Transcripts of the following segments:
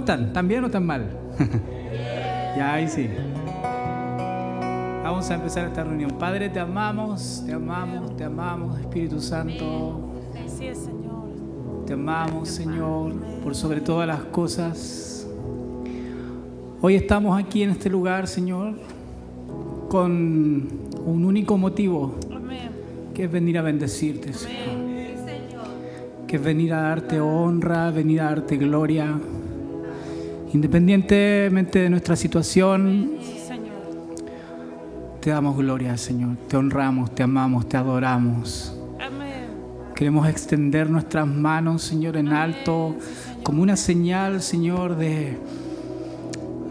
están? ¿Están bien o están mal? Ya, ahí sí. Vamos a empezar esta reunión. Padre, te amamos, te amamos, te amamos, Espíritu Santo. Así es, Señor. Te amamos, Señor, por sobre todas las cosas. Hoy estamos aquí en este lugar, Señor, con un único motivo, Amén. que es venir a bendecirte, Señor. Amén. Señor. Que es venir a darte honra, venir a darte gloria. Independientemente de nuestra situación, Sí, Señor. te damos gloria, Señor. Te honramos, te amamos, te adoramos. Amén. Queremos extender nuestras manos, Señor, en alto, como una señal, Señor, de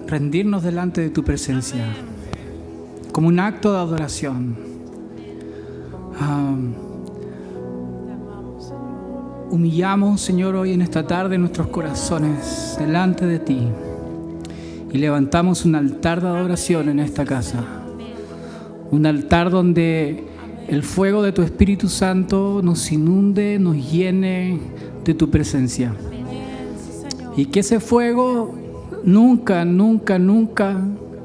rendirnos delante de tu presencia, como un acto de adoración. Te amamos, Señor. Humillamos, Señor, hoy en esta tarde nuestros corazones delante de ti y levantamos un altar de adoración en esta casa. Un altar donde el fuego de tu Espíritu Santo nos inunde, nos llene de tu presencia. Amén. Sí, Señor. Y que ese fuego nunca, nunca, nunca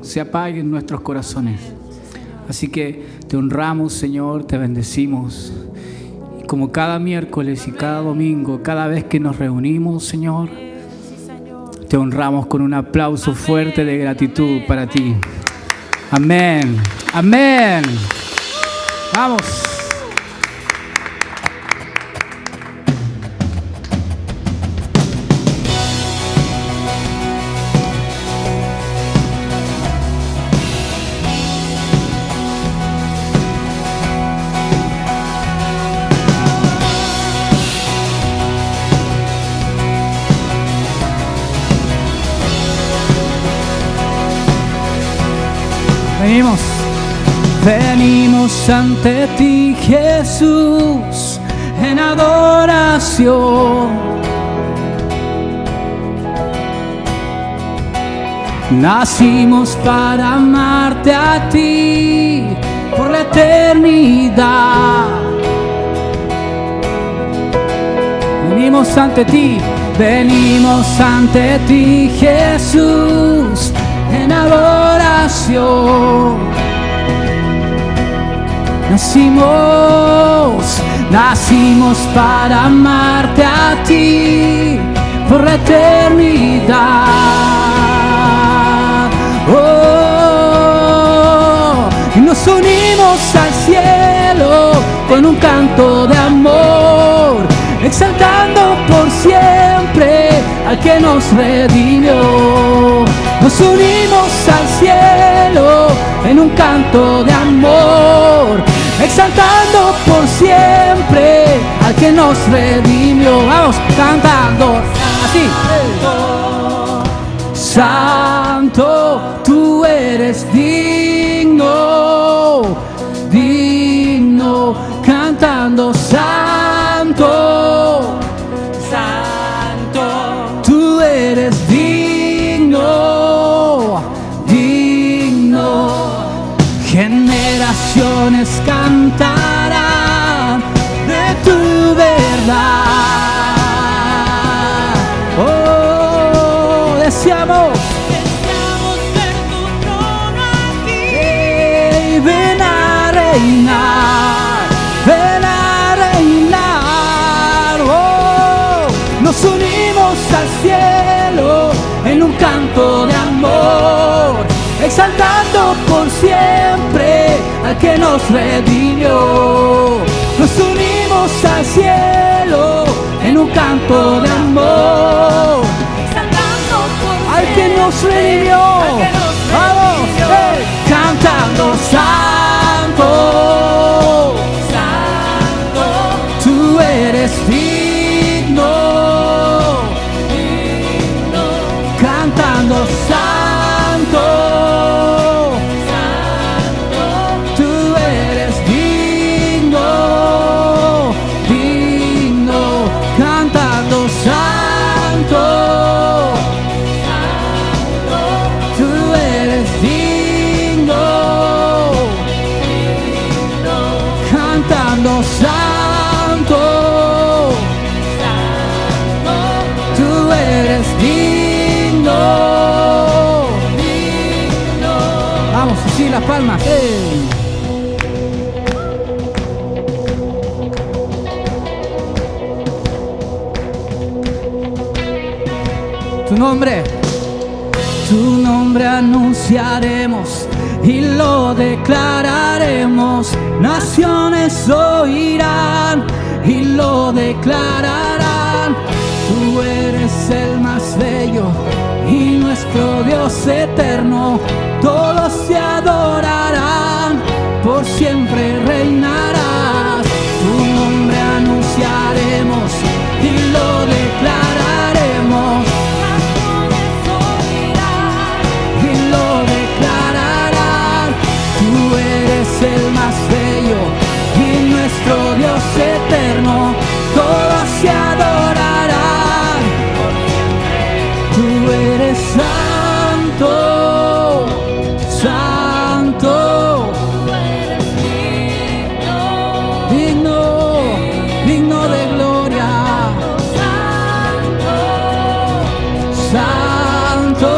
se apague en nuestros corazones. Así que te honramos, Señor, te bendecimos. Y como cada miércoles y cada domingo, cada vez que nos reunimos, Señor, Sí, Señor. te honramos con un aplauso fuerte de gratitud para ti. Amén. Amén. Vamos. Venimos ante ti, Jesús, en adoración. Nacimos para amarte a ti por la eternidad. Venimos ante ti, Jesús, en adoración. Nacimos para amarte a ti por la eternidad. Oh, y nos unimos al cielo con un canto de amor, exaltando por siempre al que nos redimió. Nos unimos al cielo en un canto de amor, exaltando por siempre al que nos redimió. Vamos cantando así. Santo, tú eres digno, digno, cantando santo, santo, tú eres digno, digno. Generaciones cantarán de tu verdad. Oh, deseamos ver tu trono aquí. ven a reinar, ven a reinar. Oh, nos unimos al cielo en un canto de amor, exaltando por siempre al que nos redimió. Nos unimos al cielo en un canto de amor, Exaltando por al que nos redimió. Vamos, cantando santo, santo. tú eres digno, Digno. cantando santo. Tú eres digno, digno, cantando santo. Tú eres digno, cantando santo. Tú eres digno. Vamos, sí, las palmas. Tu nombre anunciaremos y lo declararemos. Naciones oirán y lo declararán. Tú eres el más bello y nuestro Dios eterno. Todos te adorarán, por siempre reinarás. Tu nombre anunciaremos y lo declararemos. Tú eres el más bello y nuestro Dios eterno, todos se adorarán. Tú eres santo, santo, digno, digno de gloria. Santo,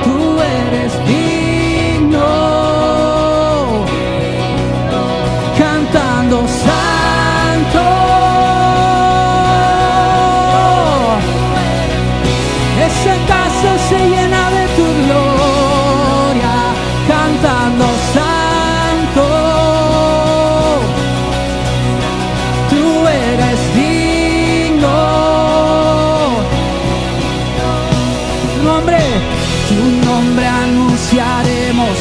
tú eres digno. Cantando santo, esa casa se llena de tu gloria. Cantando santo, tú eres digno. Tu nombre anunciaremos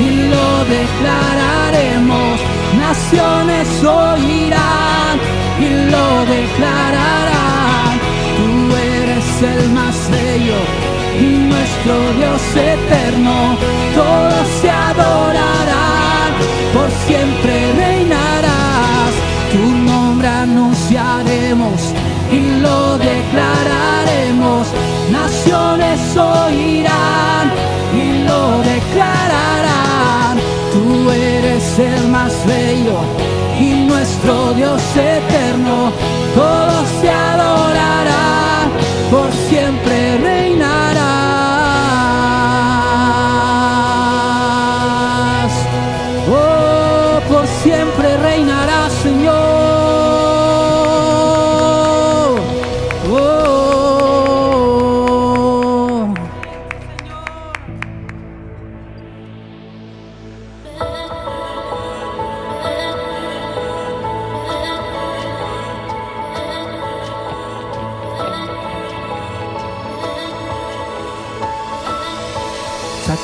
y lo declararemos. Naciones oirán y lo declararán. Tú eres el más bello y nuestro Dios eterno. Todos se adorarán, por siempre reinarás. Tu nombre anunciaremos y lo declararemos. Naciones oirán y lo declararán. Tú eres el más bello y nuestro Dios eterno. Todos te adorarán, por siempre reinarás. Oh, por siempre reinarás, Señor.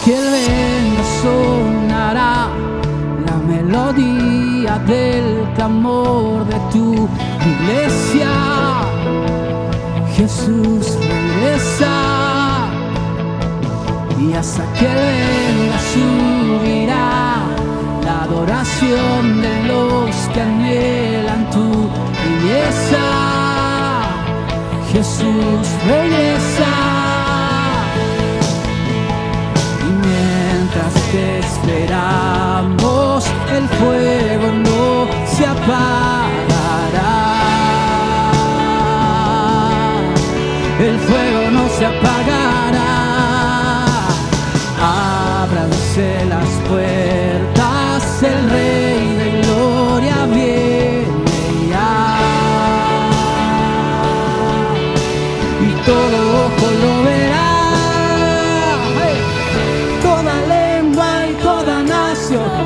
Que venga sonará la melodía del clamor de tu iglesia. Jesús regresa y hasta que venga subirá la adoración de los que anhelan tu belleza. Jesús regresa. Te esperamos, el fuego no se apagará. El fuego no se apagará. Ábranse las puertas, el Rey de Gloria viene ya. Y todo ojo lo verá. Toda lengua y toda nación,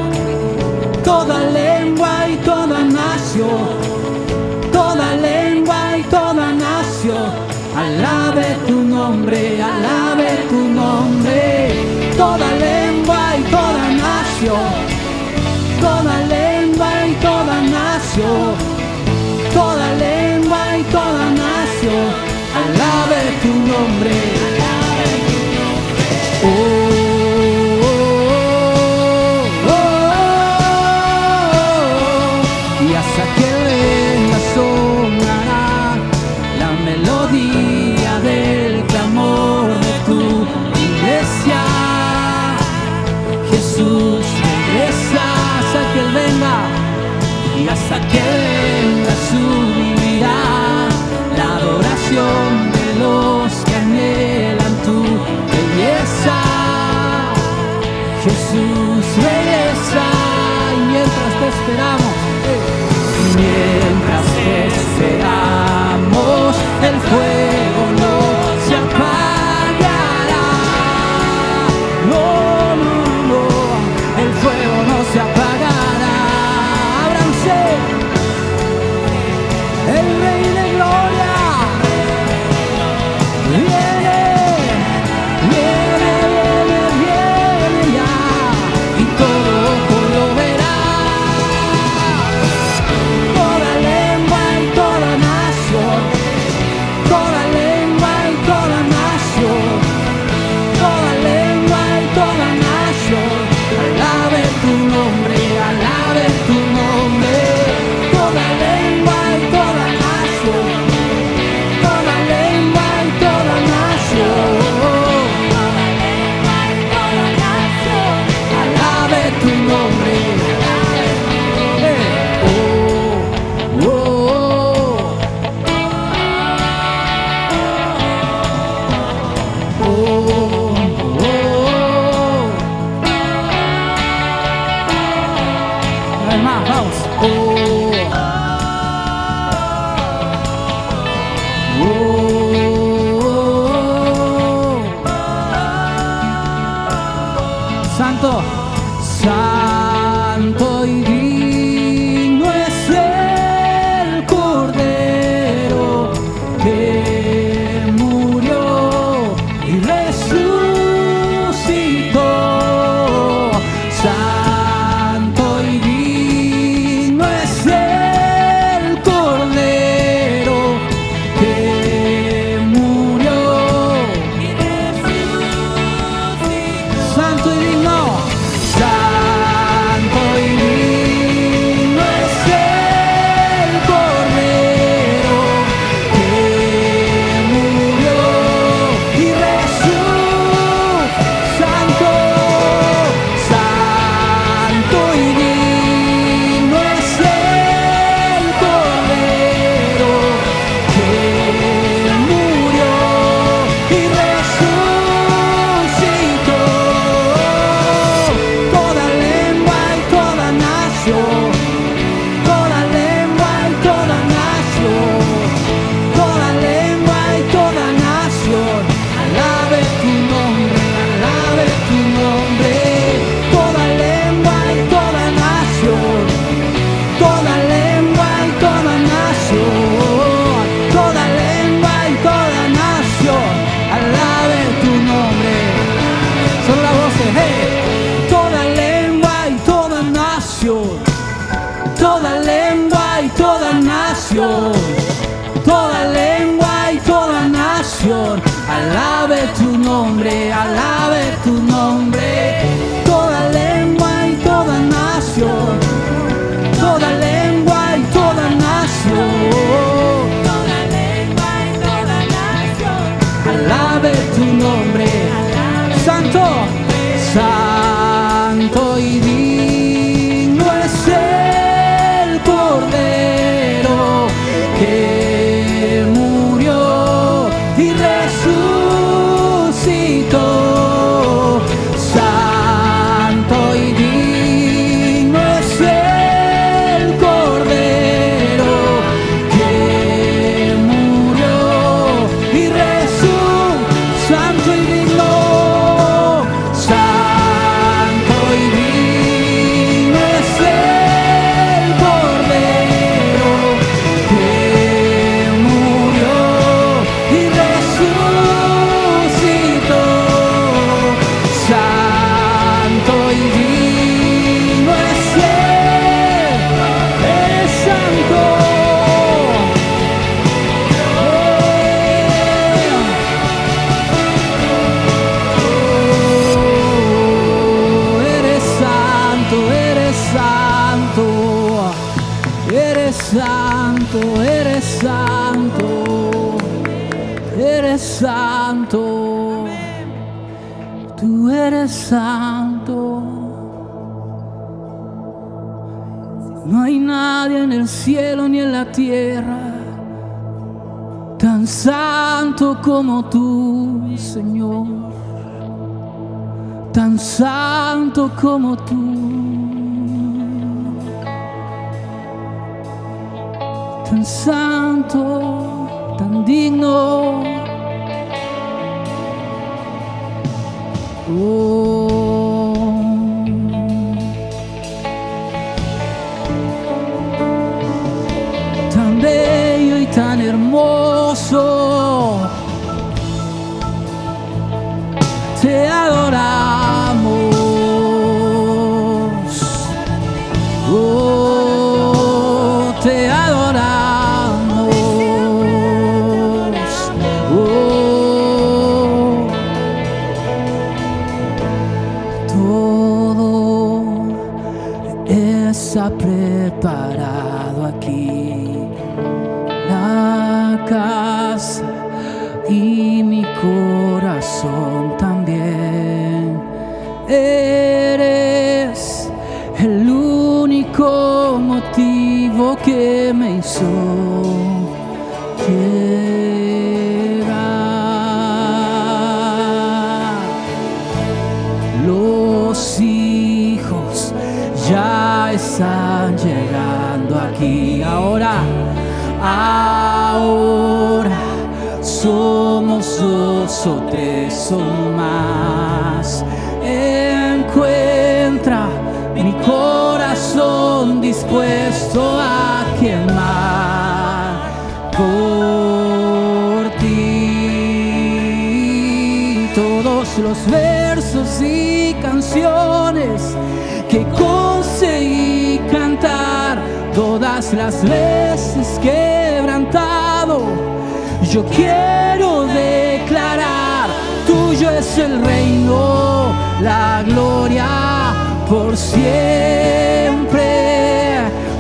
toda lengua y toda nación, alabe tu nombre, alabe tu nombre. Toda lengua y toda nación, toda lengua y toda nación, toda lengua y toda nación, alabe tu nombre, alabe tu nombre. Oh. Sonará la melodía del clamor de tu iglesia. Jesús regresa hasta que Él venga y hasta que venga subirá la adoración de los que anhelan alabe tu nombre, alabe tu nombre. Toda lengua y toda nación, toda lengua y toda nación, Toda lengua y toda nación. alabe tu nombre. Santo, santo y digno es el Cordero que murió y resucitó. Santo y digno es el Cordero que murió y resucitó. Santo y digno, santo y digno es el Cordero que murió y resucitó. Santo y digno es él, es santo. Eres santo, eres santo, eres santo, eres santo, eres santo, tú eres santo. No hay nadie en el cielo ni en la tierra tan santo como tú, Señor. Tan santo como tú, tan santo, tan digno. Tan bello y tan hermoso, te adoramos. Oh, te adoramos. Oh, todo está preparado aquí, la casa y mi corazón también. Eres el único motivo que me hizo llegar. Los hijos ya están llegando aquí. Ahora somos dos o tres o más. Encuentra mi corazón dispuesto a quemar por ti. Todos los versos y canciones que conseguí cantar, todas las veces quebrantado, yo quiero declarar: tuyo es el reino, la gloria por siempre.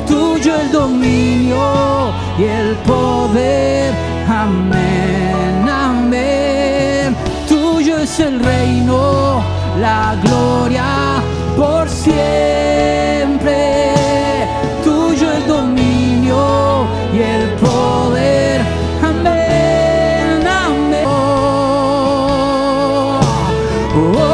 Tuyo el dominio y el poder. Amén, amén. Tuyo es el reino, la gloria por siempre. Tuyo el dominio y el poder. Amén, amén. Oh, oh.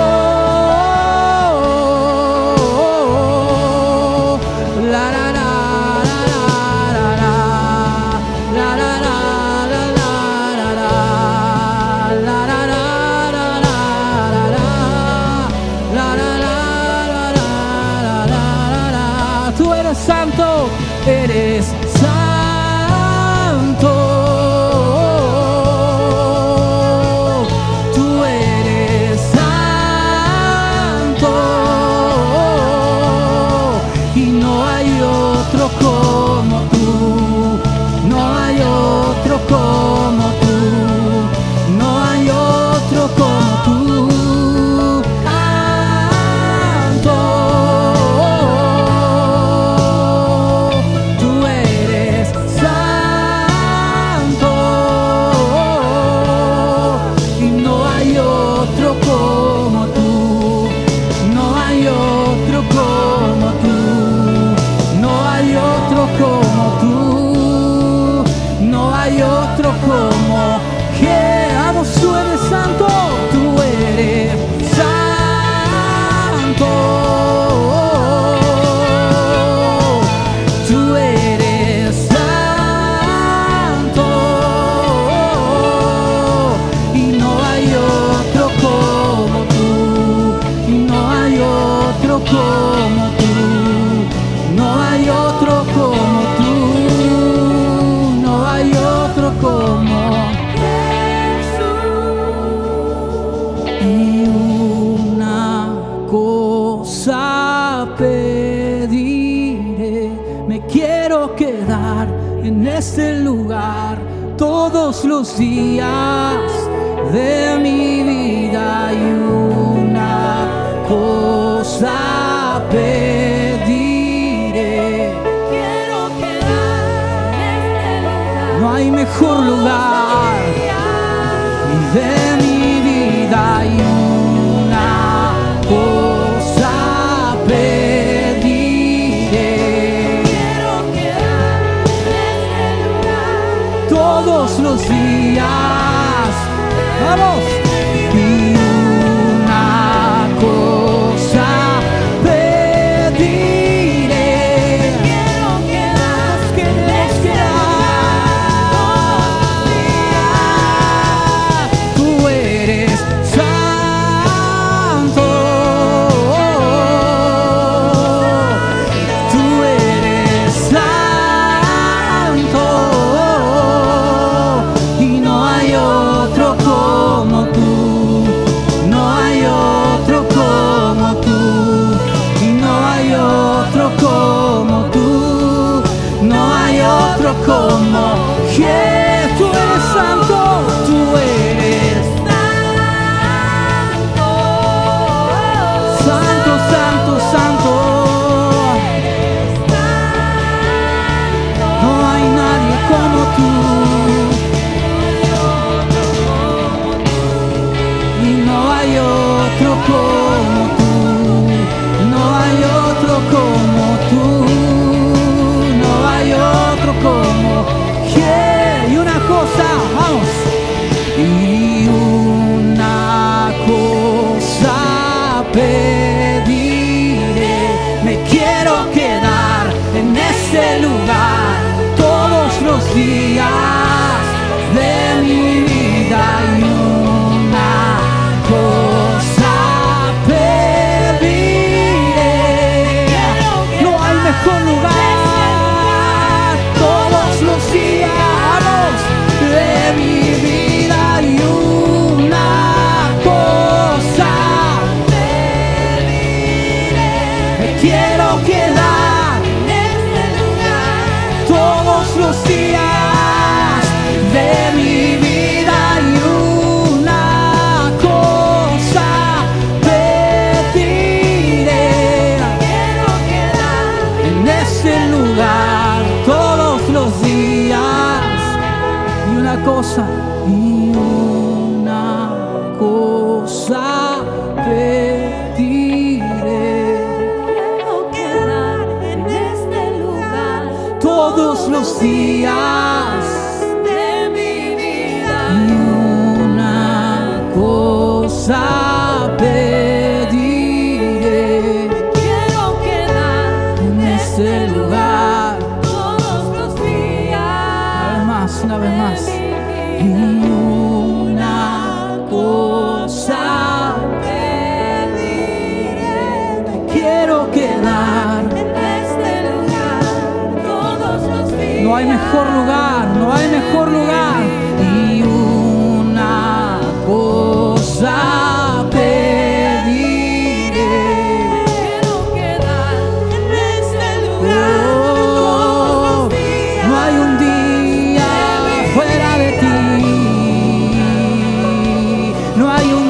otro como tú. Santo, tú eres santo y no hay otro como tú. No hay otro como tú. No hay otro como tú. No hay otro como que vamos, tú eres santo, tú eres santo, tú eres santo y no hay otro como tú, y no hay otro como tú, no hay otro como tú, no hay otro como y una cosa pediré, me quiero quedar en este lugar todos los días de mi vida y una cosa pediré. Quiero quedar en este lugar. No hay mejor lugar de mi vida y una cosa pediré. Quiero quedar en este lugar. Todos los días, vamos, y una cosa pediré. Quiero quedar Queremos quedar. Tú eres santo, tú eres santo y no hay otro como tú, no hay otro como tú y no hay otro como tú, no hay otro como que tú eres santo, tú eres santo, santo, santo. No hay nadie como tú y no hay otro como tú, no hay otro como tú, no hay otro como que y una cosa, vamos, y una cosa pediré, me quiero quedar en este lugar todos los días de mi vida y una cosa pediré. No hay mejor lugar todos los días de mi vida y una cosa pediré. Me quiero quedar en este lugar. todos los días de mi vida y una cosa pediré. Quiero quedar En ese lugar todos los días y una cosa pediré. Quiero quedar en este lugar Todos los días de mi vida. y una cosa pediré. Quiero quedar En este lugar todos los días. una vez más de y mi vida. una cosa Pediré. quiero quedar. En este lugar todos los días. No hay mejor lugar, no hay mejor lugar. Y una cosa pediré. Quiero quedar en este lugar todos los días. No hay un día fuera de ti. No hay un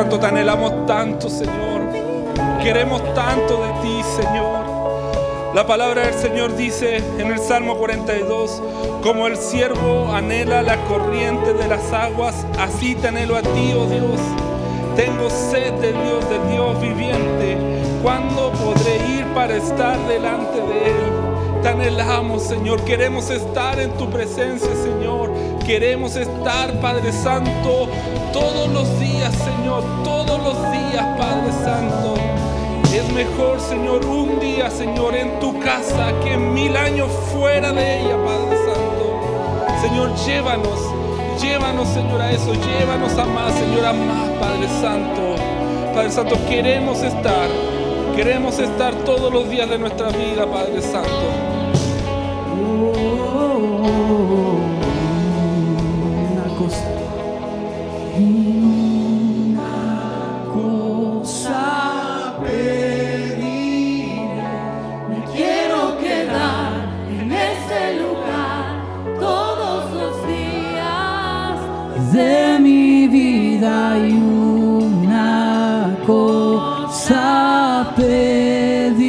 Santo, te anhelamos tanto, Señor. Queremos tanto de ti, Señor. La palabra del Señor dice en el Salmo 42, como el siervo anhela la corriente de las aguas, así te anhelo a ti, oh Dios. Tengo sed de Dios viviente. ¿Cuándo podré ir para estar delante de Él? Te anhelamos, Señor. Queremos estar en tu presencia, Señor. Queremos estar, Padre Santo, todos los días, Señor. Todos los días, Padre Santo. Es mejor, Señor, un día, Señor, en tu casa que 1000 años fuera de ella, Padre Santo. Señor, llévanos, Señor, a eso. Llévanos a más, Señor, a más, Padre Santo. Padre Santo, queremos estar todos los días de nuestra vida, Padre Santo. Una cosa pediré, me quiero quedar en este lugar todos los días de mi vida, y una cosa pediré,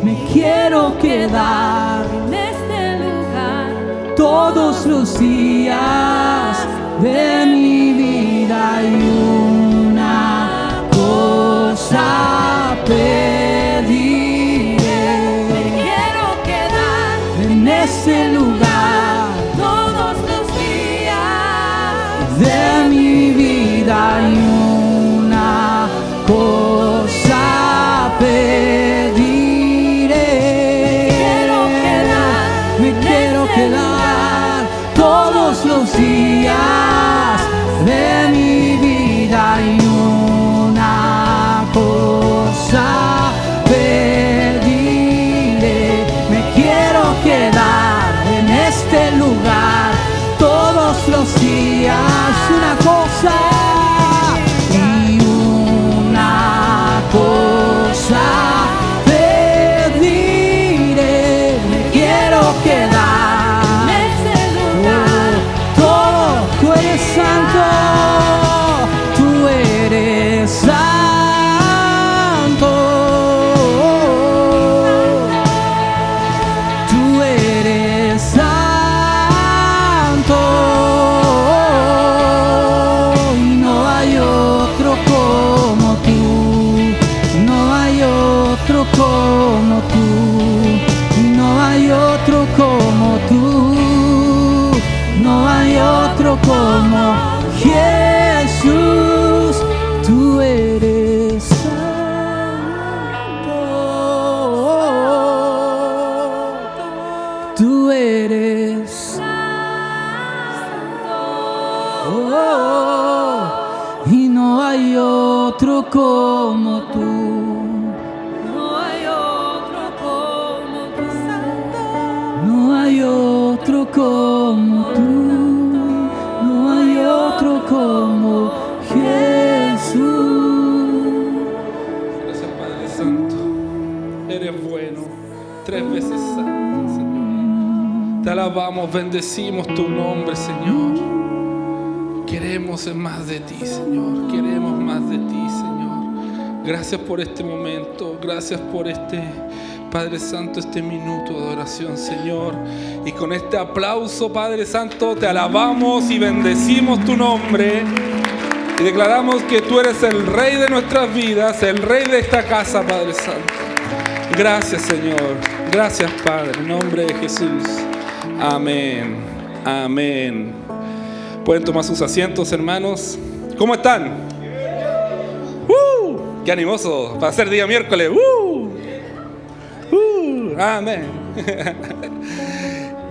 me quiero quedar en este lugar todos los días de mi vida, y una cosa pediré, me quiero quedar en este lugar todos los días de mi vida, y una cosa pediré, me quiero quedar todos los días de mi vida, y una cosa pediré, me quiero quedar en este lugar todos los días, una cosa y una cosa pediré, me quiero quedar en este lugar. Tú eres santo, tú eres santo, tú eres santo, y no hay otro como tú, no hay otro como tú, no hay otro como tú, no hay otro como Jesús, tú eres santo, tú eres santo, y no hay otro como tú, no hay otro como tú, no hay otro como tú, no hay otro como Jesús. Gracias, Padre Santo. Eres bueno, 3 veces santo, Señor. Te alabamos, bendecimos tu nombre, Señor. Queremos más de ti, Señor. Queremos más de ti, Señor. Gracias por este momento. Gracias por Padre Santo, este minuto de oración, Señor. Y con este aplauso, Padre Santo, te alabamos y bendecimos tu nombre. Y declaramos que tú eres el Rey de nuestras vidas, el Rey de esta casa, Padre Santo. Gracias, Señor. Gracias, Padre. En nombre de Jesús. Amén. Amén. Pueden tomar sus asientos, hermanos. ¿Cómo están? ¡Qué animoso! Para ser día miércoles. Amén.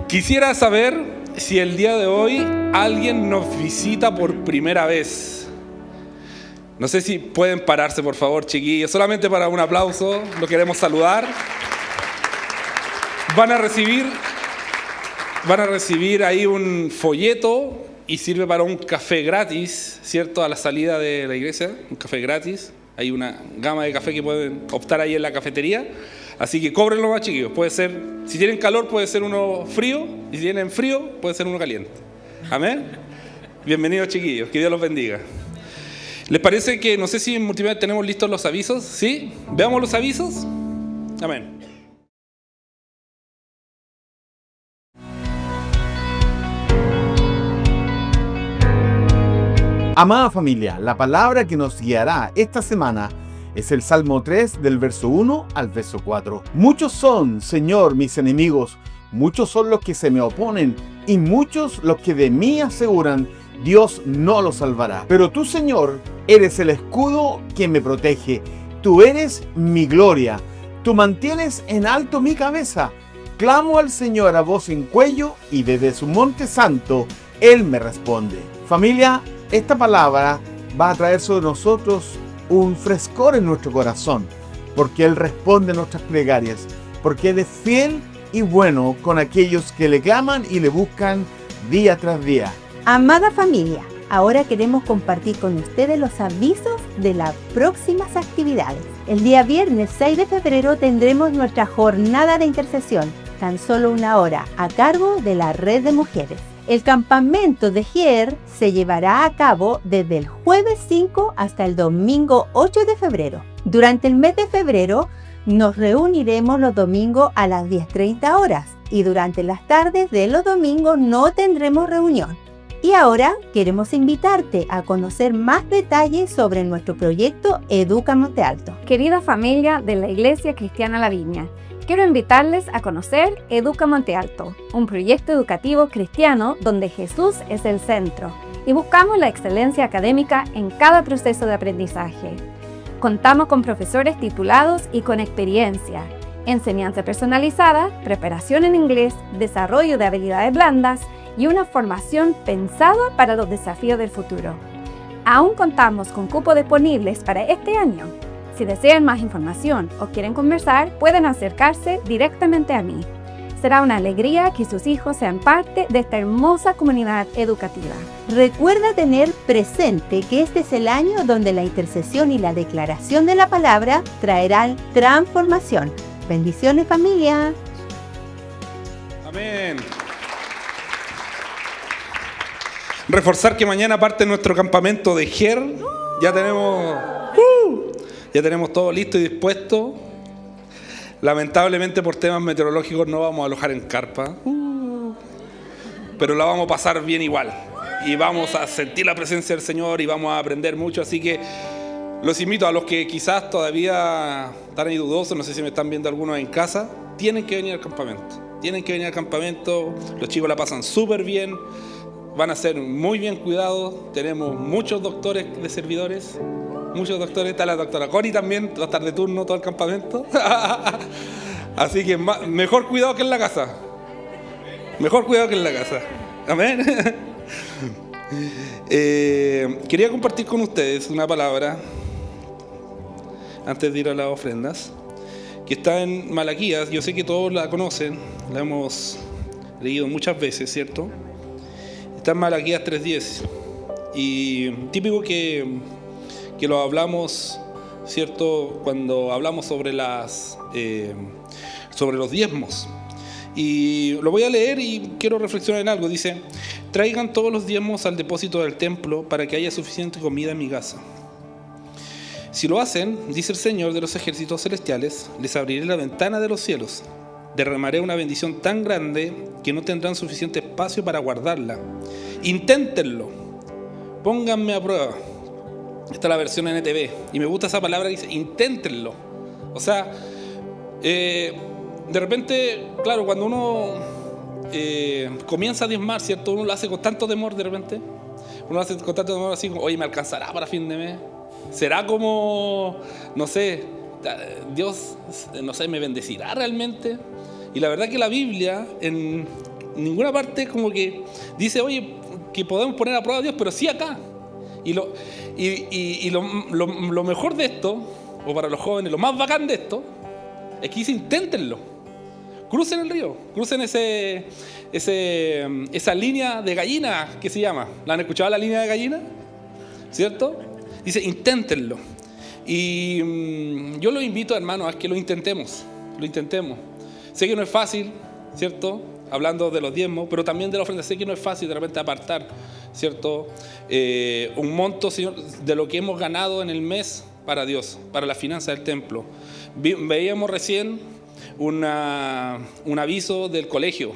Quisiera saber si el día de hoy alguien nos visita por primera vez. No sé si pueden pararse, por favor, chiquillos. Solamente para un aplauso. Lo queremos saludar. Van a recibir ahí un folleto y sirve para un café gratis, ¿cierto? A la salida de la iglesia, un café gratis. Hay una gama de café que pueden optar ahí en la cafetería. Así que cóbrenlo más, chiquillos. Puede ser, si tienen calor, puede ser uno frío. Y si tienen frío, puede ser uno caliente. Amén. Bienvenidos, chiquillos. Que Dios los bendiga. ¿Les parece que, no sé si en Multimedia tenemos listos los avisos? ¿Sí? ¿Veamos los avisos? Amén. Amada familia, la palabra que nos guiará esta semana es el Salmo 3 del verso 1 al verso 4. Muchos son, Señor, mis enemigos, muchos son los que se me oponen y muchos los que de mí aseguran, Dios no los salvará. Pero tú, Señor, eres el escudo que me protege, tú eres mi gloria, tú mantienes en alto mi cabeza. Clamo al Señor a voz en cuello y desde su monte santo Él me responde. Familia, esta palabra va a traer sobre nosotros un frescor en nuestro corazón, porque Él responde a nuestras plegarias, porque Él es fiel y bueno con aquellos que le claman y le buscan día tras día. Amada familia, ahora queremos compartir con ustedes los avisos de las próximas actividades. El día viernes 6 de febrero tendremos nuestra jornada de intercesión, tan solo 1 hora, a cargo de la Red de Mujeres. El campamento de Gier se llevará a cabo desde el jueves 5 hasta el domingo 8 de febrero. Durante el mes de febrero nos reuniremos los domingos a las 10:30 horas y durante las tardes de los domingos no tendremos reunión. Y ahora queremos invitarte a conocer más detalles sobre nuestro proyecto Educa Monte Alto. Querida familia de la Iglesia Cristiana La Viña, quiero invitarles a conocer Educa Monte Alto, un proyecto educativo cristiano donde Jesús es el centro y buscamos la excelencia académica en cada proceso de aprendizaje. Contamos con profesores titulados y con experiencia, enseñanza personalizada, preparación en inglés, desarrollo de habilidades blandas y una formación pensada para los desafíos del futuro. Aún contamos con cupos disponibles para este año. Si desean más información o quieren conversar, pueden acercarse directamente a mí. Será una alegría que sus hijos sean parte de esta hermosa comunidad educativa. Recuerda tener presente que este es el año donde la intercesión y la declaración de la palabra traerán transformación. Bendiciones, familia. Amén. Reforzar que mañana parte nuestro campamento de Gier. Ya tenemos todo listo y dispuesto. Lamentablemente por temas meteorológicos no vamos a alojar en carpa. Pero la vamos a pasar bien igual. Y vamos a sentir la presencia del Señor y vamos a aprender mucho. Así que los invito a los que quizás todavía están ahí dudosos, no sé si me están viendo algunos en casa, tienen que venir al campamento. Tienen que venir al campamento. Los chicos la pasan súper bien. Van a ser muy bien cuidados. Tenemos muchos doctores de servidores. Muchos doctores. Está la doctora Connie también. Va a estar de turno todo el campamento. Así que mejor cuidado que en la casa. Mejor cuidado que en la casa. Amén. Quería compartir con ustedes una palabra antes de ir a las ofrendas, que está en Malaquías. Yo sé que todos la conocen, la hemos leído muchas veces, ¿cierto? Está en Malaquías 3:10 y típico que lo hablamos, ¿cierto? Cuando hablamos sobre los diezmos. Y lo voy a leer y quiero reflexionar en algo. Dice: traigan todos los diezmos al depósito del templo para que haya suficiente comida en mi casa. Si lo hacen, dice el Señor de los ejércitos celestiales, les abriré la ventana de los cielos. Derramaré una bendición tan grande que no tendrán suficiente espacio para guardarla. Inténtenlo. Pónganme a prueba. Esta es la versión NTV. Y me gusta esa palabra que dice inténtenlo. O sea, de repente, claro, cuando uno comienza a diezmar, ¿cierto? Uno lo hace con tanto temor de repente. Uno lo hace con tanto temor así como, oye, ¿me alcanzará para fin de mes? ¿Será como, no sé, Dios, no sé, me bendecirá realmente? Y la verdad que la Biblia en ninguna parte como que dice, oye, que podemos poner a prueba a Dios, pero sí acá. Y lo mejor de esto, o para los jóvenes, lo más bacán de esto, es que dice, inténtenlo. Crucen el río, crucen esa línea de gallina que se llama. ¿La han escuchado, la línea de gallina? ¿Cierto? Dice, inténtenlo. Y yo los invito, hermanos, a que lo intentemos. Sé que no es fácil, ¿cierto? hablando de los diezmos, pero también de la ofrenda. Sé que no es fácil de repente apartar, ¿cierto? Un monto, Señor, de lo que hemos ganado en el mes para Dios, para la finanza del templo. Veíamos recién un aviso del colegio.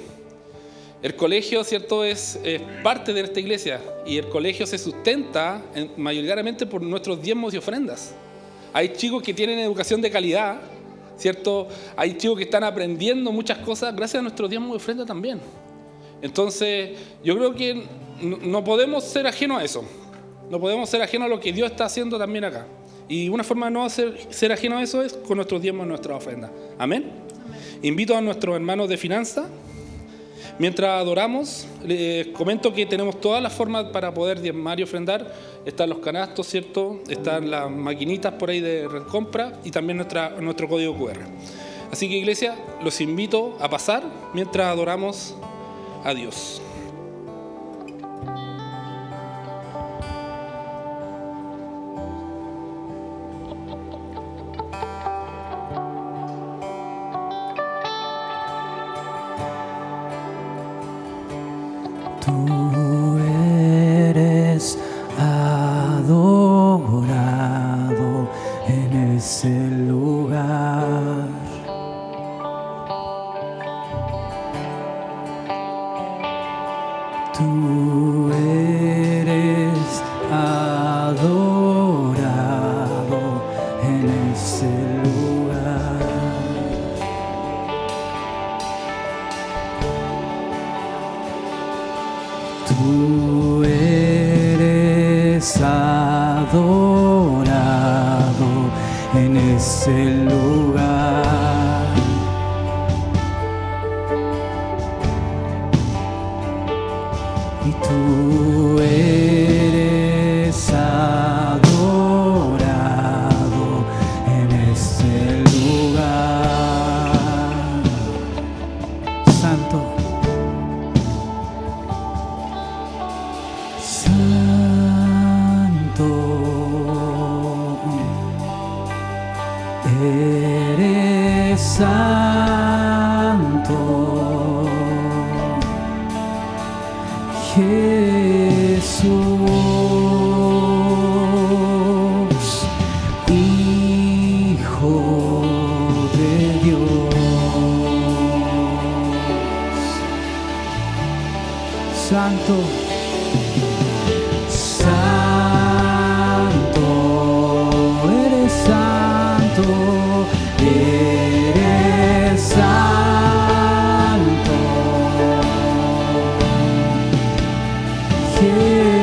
El colegio, ¿cierto?, es parte de esta iglesia, y el colegio se sustenta mayoritariamente por nuestros diezmos y ofrendas. Hay chicos que tienen educación de calidad, ¿cierto? Hay chicos que están aprendiendo muchas cosas gracias a nuestros diezmos y ofrendas también. Entonces, yo creo que no podemos ser ajenos a eso. No podemos ser ajenos a lo que Dios está haciendo también acá. Y una forma de no ser ajenos a eso es con nuestros diezmos y nuestras ofrendas. ¿Amén? Invito a nuestros hermanos de finanzas. Mientras adoramos, les comento que tenemos todas las formas para poder diezmar y ofrendar. Están los canastos, ¿cierto? Están las maquinitas por ahí de compra y también nuestro código QR. Así que, iglesia, los invito a pasar mientras adoramos a Dios. Tú eres adorado en ese lugar. Tú eres adorado en ese lugar. Tú eres adorado en ese lugar. Y tú eres adorado en ese lugar. Santo. Santo, eres santo, Jesús, Hijo de Dios. Santo. Santo, eres santo, eres santo, Jesús,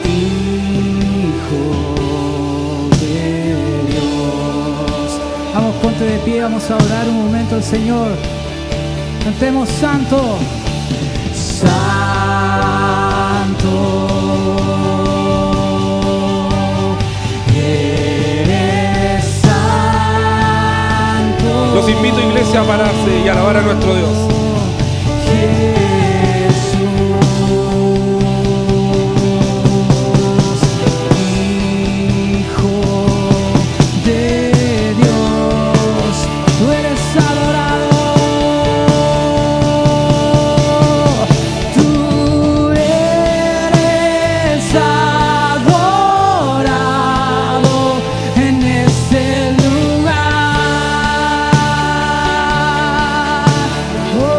Hijo de Dios. Vamos, ponte de pie, vamos a orar un momento al Señor. Cantemos santo. Santo, eres santo. Los invito, iglesia, a pararse y alabar a nuestro Dios. Hijo de Dios, tú eres adorado. Oh,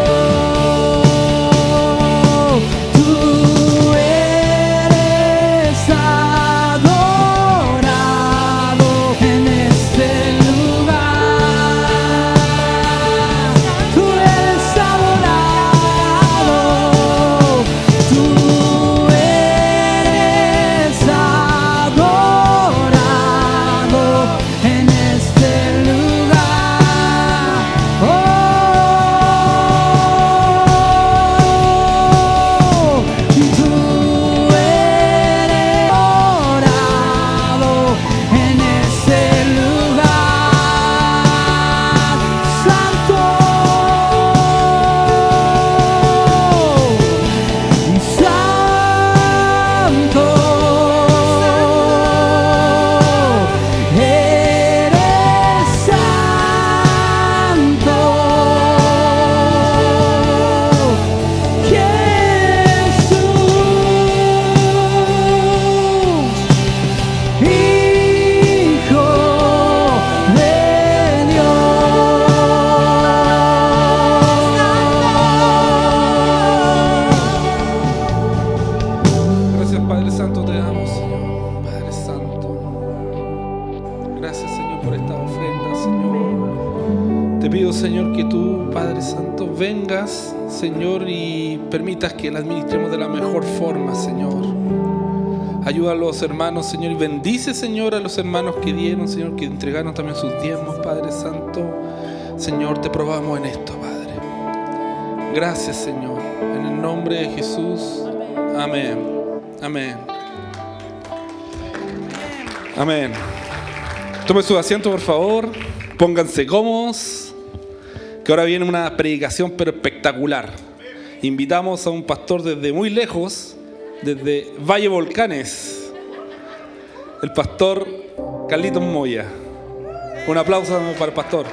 Santo, te damos, Señor. Padre Santo. Gracias, Señor, por esta ofrenda, Señor. Te pido, Señor, que tú, Padre Santo, vengas, Señor, y permitas que la administremos de la mejor forma, Señor. Ayuda a los hermanos, Señor, y bendice, Señor, a los hermanos que dieron, Señor, que entregaron también sus diezmos, Padre Santo. Señor, te probamos en esto, Padre. Gracias, Señor. En el nombre de Jesús. Amén. Amén. Amén. Tomen su asiento, por favor. Pónganse cómodos, que ahora viene una predicación pero espectacular. Invitamos a un pastor desde muy lejos, desde Valle Volcanes, el pastor Carlitos Moya. Un aplauso para el pastor.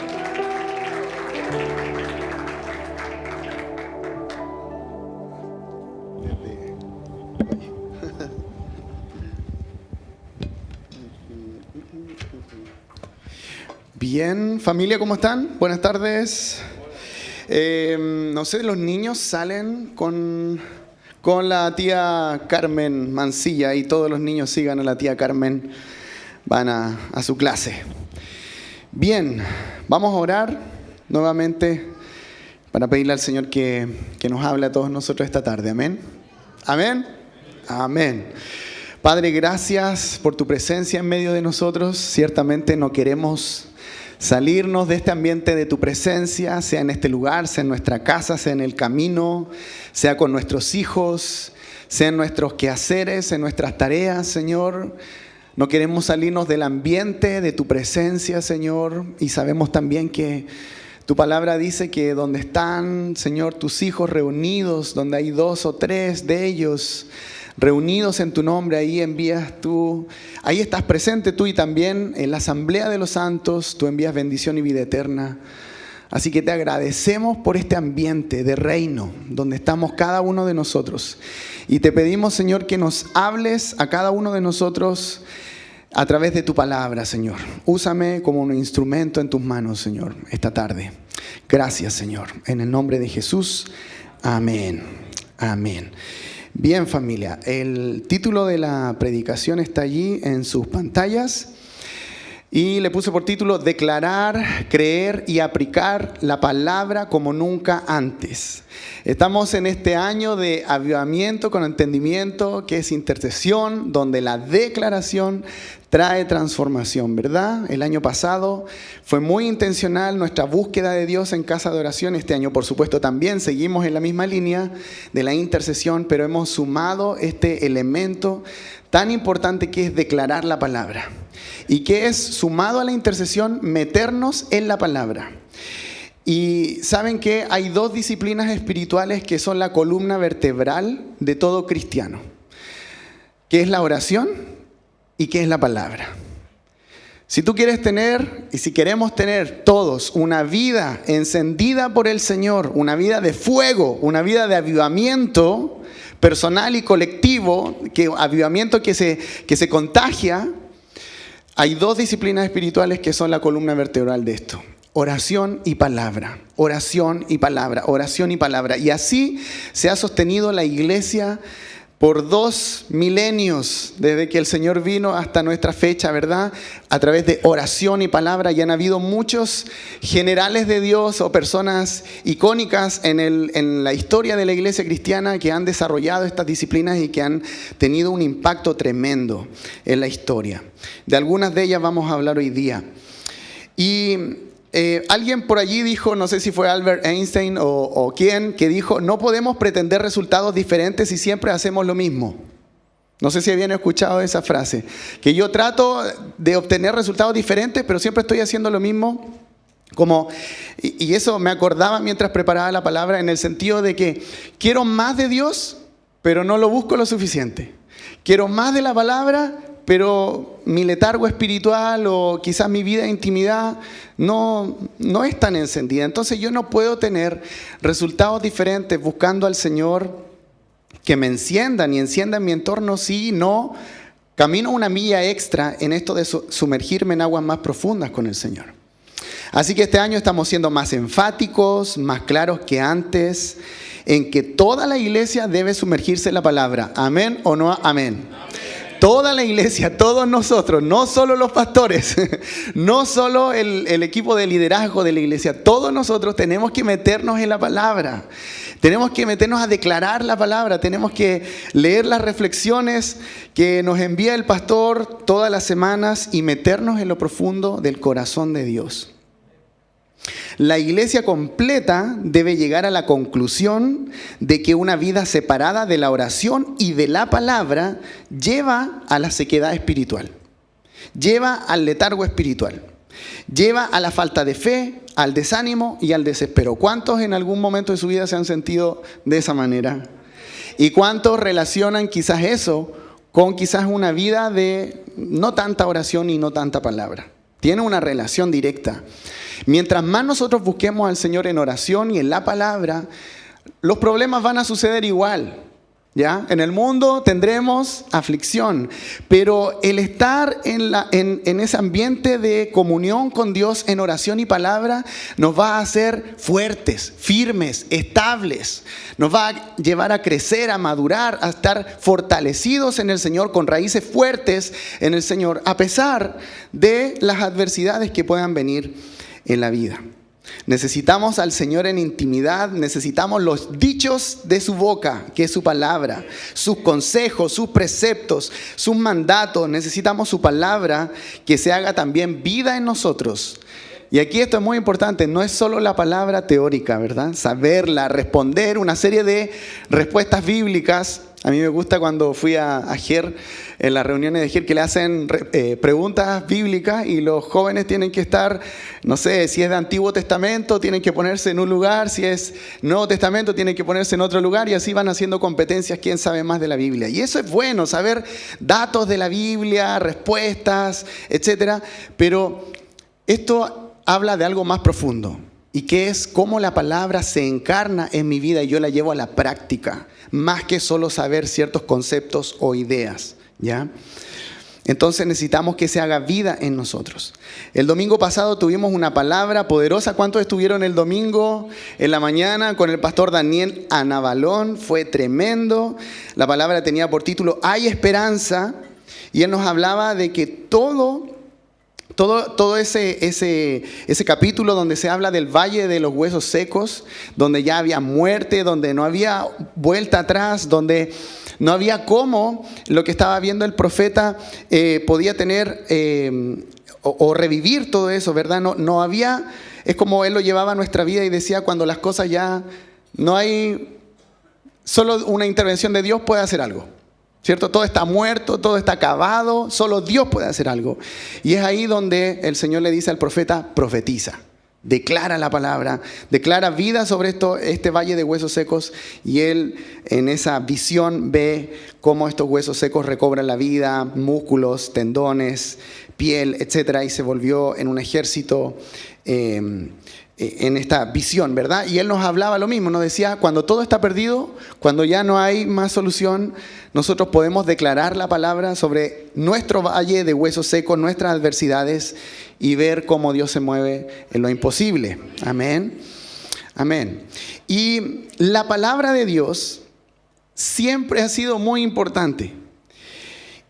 Bien, familia, ¿cómo están? Buenas tardes. No sé, los niños salen con la tía Carmen Mancilla y todos los niños sigan a la tía Carmen, van a su clase. Bien, vamos a orar nuevamente para pedirle al Señor que nos hable a todos nosotros esta tarde. Amén. Amén. Amén. Padre, gracias por tu presencia en medio de nosotros. Ciertamente no queremos salirnos de este ambiente de tu presencia, sea en este lugar, sea en nuestra casa, sea en el camino, sea con nuestros hijos, sea en nuestros quehaceres, en nuestras tareas, Señor. No queremos salirnos del ambiente de tu presencia, Señor, y sabemos también que tu palabra dice que donde están, Señor, tus hijos reunidos, donde hay 2 o 3 de ellos reunidos en tu nombre, ahí envías tú, ahí estás presente tú, y también en la asamblea de los santos tú envías bendición y vida eterna. Así que te agradecemos por este ambiente de reino donde estamos cada uno de nosotros, y te pedimos, Señor, que nos hables a cada uno de nosotros a través de tu palabra, Señor. Úsame como un instrumento en tus manos, Señor, esta tarde. Gracias, Señor, en el nombre de Jesús. Amén. Amén. Bien, familia, el título de la predicación está allí en sus pantallas y le puse por título: Declarar, creer y aplicar la palabra como nunca antes. Estamos en este año de avivamiento con entendimiento, que es intercesión, donde la declaración trae transformación, ¿verdad? El año pasado fue muy intencional nuestra búsqueda de Dios en casa de oración. Este año, por supuesto, también seguimos en la misma línea de la intercesión, pero hemos sumado este elemento tan importante que es declarar la palabra. Y que es, sumado a la intercesión, meternos en la palabra. Y saben que hay 2 disciplinas espirituales que son la columna vertebral de todo cristiano, que es la oración y que es la palabra. Si tú quieres tener, y si queremos tener todos una vida encendida por el Señor, una vida de fuego, una vida de avivamiento personal y colectivo, avivamiento que se contagia, hay 2 disciplinas espirituales que son la columna vertebral de esto: oración y palabra, oración y palabra, oración y palabra. Y así se ha sostenido la iglesia por 2 milenios, desde que el Señor vino hasta nuestra fecha, ¿verdad? A través de oración y palabra. Y han habido muchos generales de Dios o personas icónicas en la historia de la iglesia cristiana que han desarrollado estas disciplinas y que han tenido un impacto tremendo en la historia. De algunas de ellas vamos a hablar hoy día. Y alguien por allí dijo, no sé si fue Albert Einstein o quién, que dijo: no podemos pretender resultados diferentes si siempre hacemos lo mismo. No sé si habían escuchado esa frase, que yo trato de obtener resultados diferentes, pero siempre estoy haciendo lo mismo. Y eso me acordaba mientras preparaba la palabra, en el sentido de que quiero más de Dios, pero no lo busco lo suficiente. Quiero más de la palabra, pero mi letargo espiritual o quizás mi vida de intimidad no es tan encendida. Entonces yo no puedo tener resultados diferentes buscando al Señor que me enciendan y enciendan mi entorno si no camino una milla extra en esto de sumergirme en aguas más profundas con el Señor. Así que este año estamos siendo más enfáticos, más claros que antes. en que toda la iglesia debe sumergirse en la palabra. ¿Amén o no amén? Toda la iglesia, todos nosotros, no solo los pastores, no solo el equipo de liderazgo de la iglesia, todos nosotros tenemos que meternos en la palabra. Tenemos que meternos a declarar la palabra, tenemos que leer las reflexiones que nos envía el pastor todas las semanas y meternos en lo profundo del corazón de Dios. La iglesia completa debe llegar a la conclusión de que una vida separada de la oración y de la palabra lleva a la sequedad espiritual, lleva al letargo espiritual, lleva a la falta de fe, al desánimo y al desespero. ¿Cuántos en algún momento de su vida se han sentido de esa manera? ¿Y cuántos relacionan quizás eso con quizás una vida de no tanta oración y no tanta palabra? Tiene una relación directa. Mientras más nosotros busquemos al Señor en oración y en la palabra, los problemas van a suceder igual, ¿ya? En el mundo tendremos aflicción, pero el estar en ese ambiente de comunión con Dios en oración y palabra nos va a hacer fuertes, firmes, estables. Nos va a llevar a crecer, a madurar, a estar fortalecidos en el Señor, con raíces fuertes en el Señor, a pesar de las adversidades que puedan venir en la vida. Necesitamos al Señor en intimidad, necesitamos los dichos de su boca, que es su palabra, sus consejos, sus preceptos, sus mandatos. Necesitamos su palabra que se haga también vida en nosotros. Y aquí esto es muy importante, no es solo la palabra teórica, ¿verdad? Saberla, responder una serie de respuestas bíblicas. A mí me gusta cuando fui a GER, en las reuniones de GER, que le hacen preguntas bíblicas y los jóvenes tienen que estar, no sé, si es de Antiguo Testamento, tienen que ponerse en un lugar, si es Nuevo Testamento, tienen que ponerse en otro lugar, y así van haciendo competencias, quién sabe más de la Biblia. Y eso es bueno, saber datos de la Biblia, respuestas, etcétera, pero esto habla de algo más profundo, y que es cómo la palabra se encarna en mi vida y yo la llevo a la práctica, más que solo saber ciertos conceptos o ideas, ¿ya? Entonces necesitamos que se haga vida en nosotros. El domingo pasado tuvimos una palabra poderosa. ¿Cuántos estuvieron el domingo en la mañana con el pastor Daniel Anabalón? Fue tremendo. La palabra tenía por título Hay esperanza, y él nos hablaba de que todo ese capítulo donde se habla del valle de los huesos secos, donde ya había muerte, donde no había vuelta atrás, donde no había cómo lo que estaba viendo el profeta podía tener o revivir todo eso, ¿verdad? No había, es como él lo llevaba a nuestra vida y decía, cuando las cosas ya no hay, solo una intervención de Dios puede hacer algo. ¿Cierto? Todo está muerto, todo está acabado, solo Dios puede hacer algo. Y es ahí donde el Señor le dice al profeta, profetiza, declara la palabra, declara vida sobre este valle de huesos secos, y él en esa visión ve cómo estos huesos secos recobran la vida, músculos, tendones, piel, etcétera, y se volvió en un ejército en esta visión, ¿verdad? Y él nos hablaba lo mismo, nos decía, cuando todo está perdido, cuando ya no hay más solución, nosotros podemos declarar la palabra sobre nuestro valle de huesos secos, nuestras adversidades, y ver cómo Dios se mueve en lo imposible. Amén. Amén. Y la palabra de Dios siempre ha sido muy importante.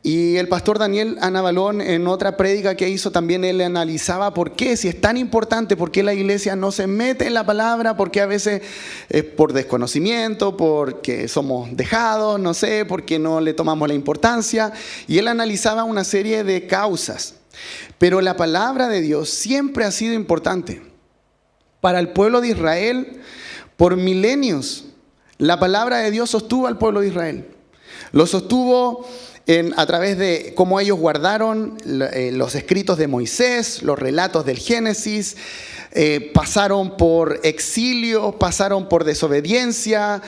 Y el pastor Daniel Anabalón, en otra prédica que hizo, también él analizaba por qué, si es tan importante, por qué la iglesia no se mete en la palabra, por qué a veces por desconocimiento, porque somos dejados, no sé, porque no le tomamos la importancia. Y él analizaba una serie de causas. Pero la palabra de Dios siempre ha sido importante. Para el pueblo de Israel, por milenios, la palabra de Dios sostuvo al pueblo de Israel. Lo sostuvo a través de cómo ellos guardaron los escritos de Moisés, los relatos del Génesis, pasaron por exilio, pasaron por desobediencia.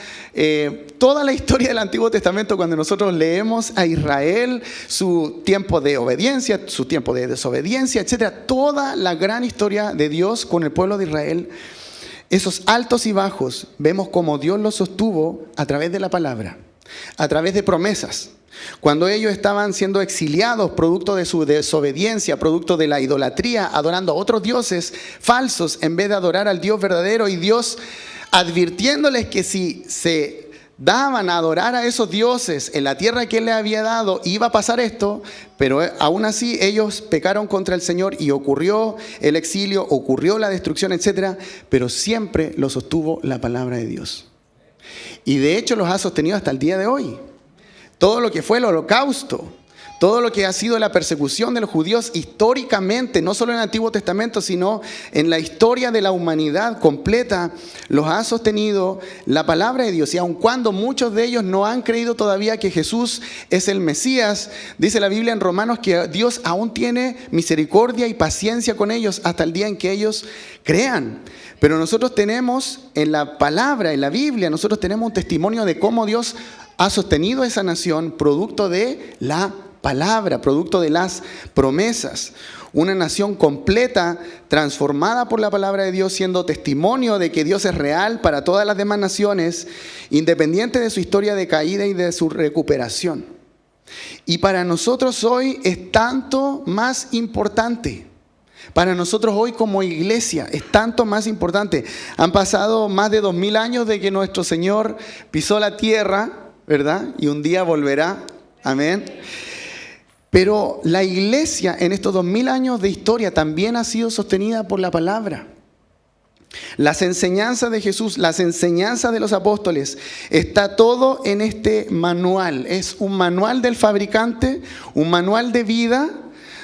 Toda la historia del Antiguo Testamento, cuando nosotros leemos a Israel, su tiempo de obediencia, su tiempo de desobediencia, etcétera, toda la gran historia de Dios con el pueblo de Israel, esos altos y bajos, vemos cómo Dios los sostuvo a través de la palabra, a través de promesas. Cuando ellos estaban siendo exiliados producto de su desobediencia, producto de la idolatría, adorando a otros dioses falsos en vez de adorar al Dios verdadero, y Dios advirtiéndoles que si se daban a adorar a esos dioses en la tierra que Él les había dado, iba a pasar esto, pero aún así ellos pecaron contra el Señor y ocurrió el exilio, ocurrió la destrucción, etc. Pero siempre lo sostuvo la palabra de Dios. Y de hecho los ha sostenido hasta el día de hoy. Todo lo que fue el holocausto, todo lo que ha sido la persecución de los judíos históricamente, no solo en el Antiguo Testamento, sino en la historia de la humanidad completa, los ha sostenido la palabra de Dios. Y aun cuando muchos de ellos no han creído todavía que Jesús es el Mesías, dice la Biblia en Romanos que Dios aún tiene misericordia y paciencia con ellos hasta el día en que ellos crean. Pero nosotros tenemos en la palabra, en la Biblia, nosotros tenemos un testimonio de cómo Dios ha sostenido a esa nación producto de la palabra, producto de las promesas. Una nación completa, transformada por la palabra de Dios, siendo testimonio de que Dios es real para todas las demás naciones, independiente de su historia de caída y de su recuperación. Y para nosotros hoy es tanto más importante. Para nosotros hoy como iglesia es tanto más importante. Han pasado más de 2000 años de que nuestro Señor pisó la tierra, ¿verdad? Y un día volverá. Amén. Pero la iglesia en estos 2000 años de historia también ha sido sostenida por la palabra. Las enseñanzas de Jesús, las enseñanzas de los apóstoles, está todo en este manual. Es un manual del fabricante, un manual de vida,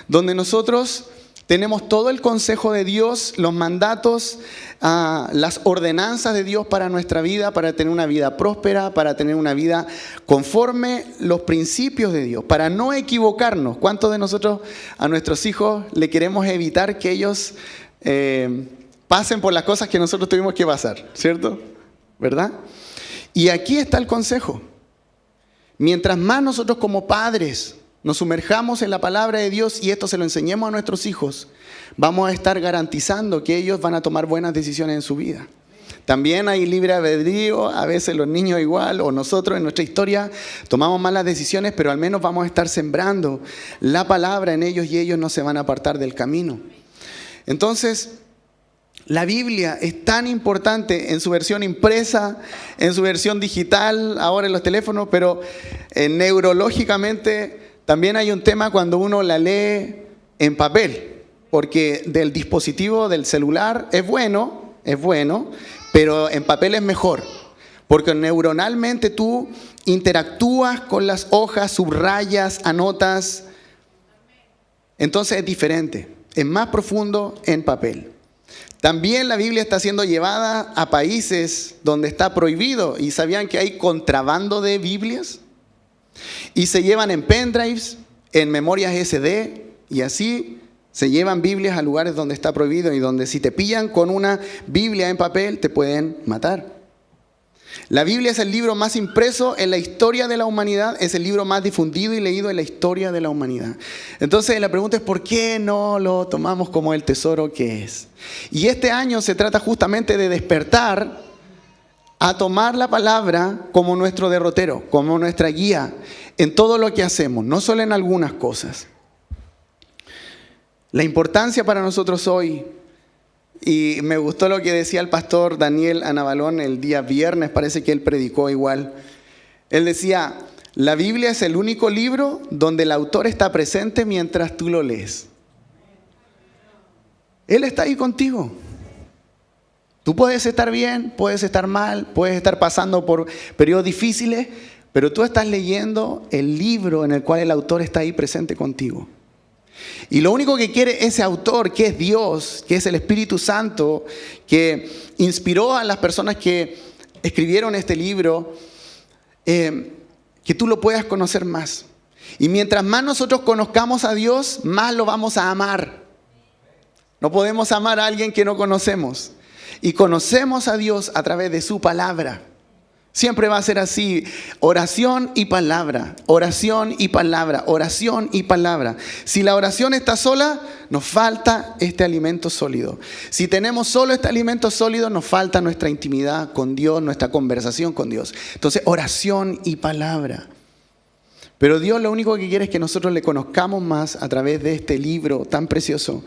donde nosotros tenemos todo el consejo de Dios, los mandatos, las ordenanzas de Dios para nuestra vida, para tener una vida próspera, para tener una vida conforme los principios de Dios, para no equivocarnos. ¿Cuántos de nosotros a nuestros hijos le queremos evitar que ellos pasen por las cosas que nosotros tuvimos que pasar? ¿Cierto? ¿Verdad? Y aquí está el consejo. Mientras más nosotros como padres nos sumerjamos en la palabra de Dios y esto se lo enseñemos a nuestros hijos, vamos a estar garantizando que ellos van a tomar buenas decisiones en su vida. También hay libre albedrío, a veces los niños igual, o nosotros en nuestra historia tomamos malas decisiones, pero al menos vamos a estar sembrando la palabra en ellos y ellos no se van a apartar del camino. Entonces, la Biblia es tan importante en su versión impresa, en su versión digital, ahora en los teléfonos, pero neurológicamente también hay un tema cuando uno la lee en papel, porque del dispositivo del celular es bueno, pero en papel es mejor, porque neuronalmente tú interactúas con las hojas, subrayas, anotas, entonces es diferente, es más profundo en papel. También la Biblia está siendo llevada a países donde está prohibido, y ¿sabían que hay contrabando de Biblias? Y se llevan en pendrives, en memorias SD, y así se llevan Biblias a lugares donde está prohibido y donde si te pillan con una Biblia en papel te pueden matar. La Biblia es el libro más impreso en la historia de la humanidad, es el libro más difundido y leído en la historia de la humanidad. Entonces la pregunta es ¿por qué no lo tomamos como el tesoro que es? Y este año se trata justamente de despertar a tomar la palabra como nuestro derrotero, como nuestra guía en todo lo que hacemos, no solo en algunas cosas. La importancia para nosotros hoy, y me gustó lo que decía el pastor Daniel Anabalón el día viernes, parece que él predicó igual. Él decía, la Biblia es el único libro donde el autor está presente mientras tú lo lees. Él está ahí contigo. Tú puedes estar bien, puedes estar mal, puedes estar pasando por periodos difíciles, pero tú estás leyendo el libro en el cual el autor está ahí presente contigo. Y lo único que quiere ese autor, que es Dios, que es el Espíritu Santo, que inspiró a las personas que escribieron este libro, que tú lo puedas conocer más. Y mientras más nosotros conozcamos a Dios, más lo vamos a amar. No podemos amar a alguien que no conocemos. Y conocemos a Dios a través de su palabra. Siempre va a ser así, oración y palabra, oración y palabra, oración y palabra. Si la oración está sola, nos falta este alimento sólido. Si tenemos solo este alimento sólido, nos falta nuestra intimidad con Dios, nuestra conversación con Dios. Entonces, oración y palabra. Pero Dios lo único que quiere es que nosotros le conozcamos más a través de este libro tan precioso.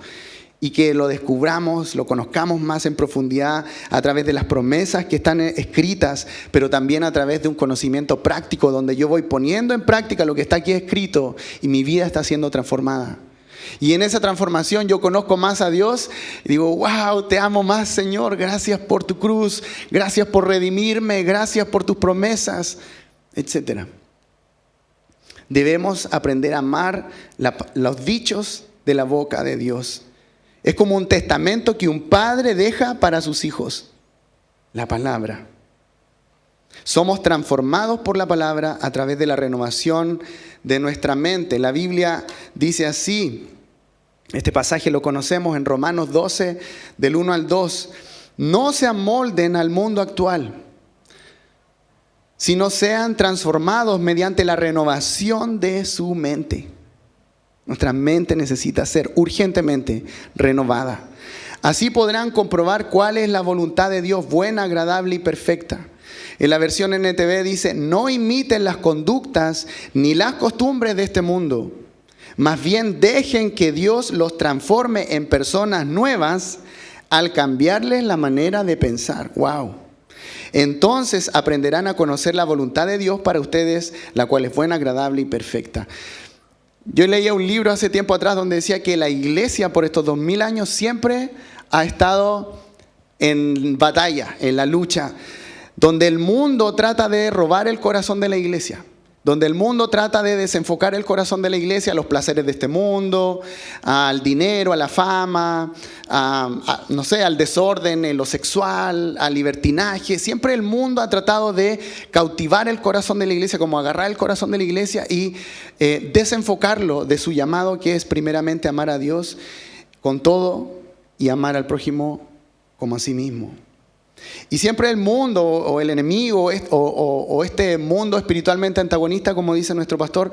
y que lo descubramos, lo conozcamos más en profundidad a través de las promesas que están escritas, pero también a través de un conocimiento práctico donde yo voy poniendo en práctica lo que está aquí escrito y mi vida está siendo transformada. Y en esa transformación yo conozco más a Dios y digo, wow, te amo más, Señor, gracias por tu cruz, gracias por redimirme, gracias por tus promesas, etc. Debemos aprender a amar los dichos de la boca de Dios. Es como un testamento que un padre deja para sus hijos. La palabra. Somos transformados por la palabra a través de la renovación de nuestra mente. La Biblia dice así, este pasaje lo conocemos en Romanos 12, del 1 al 2. No se amolden al mundo actual, sino sean transformados mediante la renovación de su mente. Nuestra mente necesita ser urgentemente renovada. Así podrán comprobar cuál es la voluntad de Dios, buena, agradable y perfecta. En la versión NTV dice, no imiten las conductas ni las costumbres de este mundo. Más bien dejen que Dios los transforme en personas nuevas al cambiarles la manera de pensar. ¡Wow! Entonces aprenderán a conocer la voluntad de Dios para ustedes, la cual es buena, agradable y perfecta. Yo leía un libro hace tiempo atrás donde decía que la iglesia por estos 2000 años siempre ha estado en batalla, en la lucha, donde el mundo trata de robar el corazón de la iglesia, donde el mundo trata de desenfocar el corazón de la iglesia a los placeres de este mundo, al dinero, a la fama, no sé, al desorden en lo sexual, al libertinaje. Siempre el mundo ha tratado de cautivar el corazón de la iglesia, como agarrar el corazón de la iglesia y desenfocarlo de su llamado, que es primeramente amar a Dios con todo y amar al prójimo como a sí mismo. Y siempre el mundo o el enemigo o este mundo espiritualmente antagonista, como dice nuestro pastor,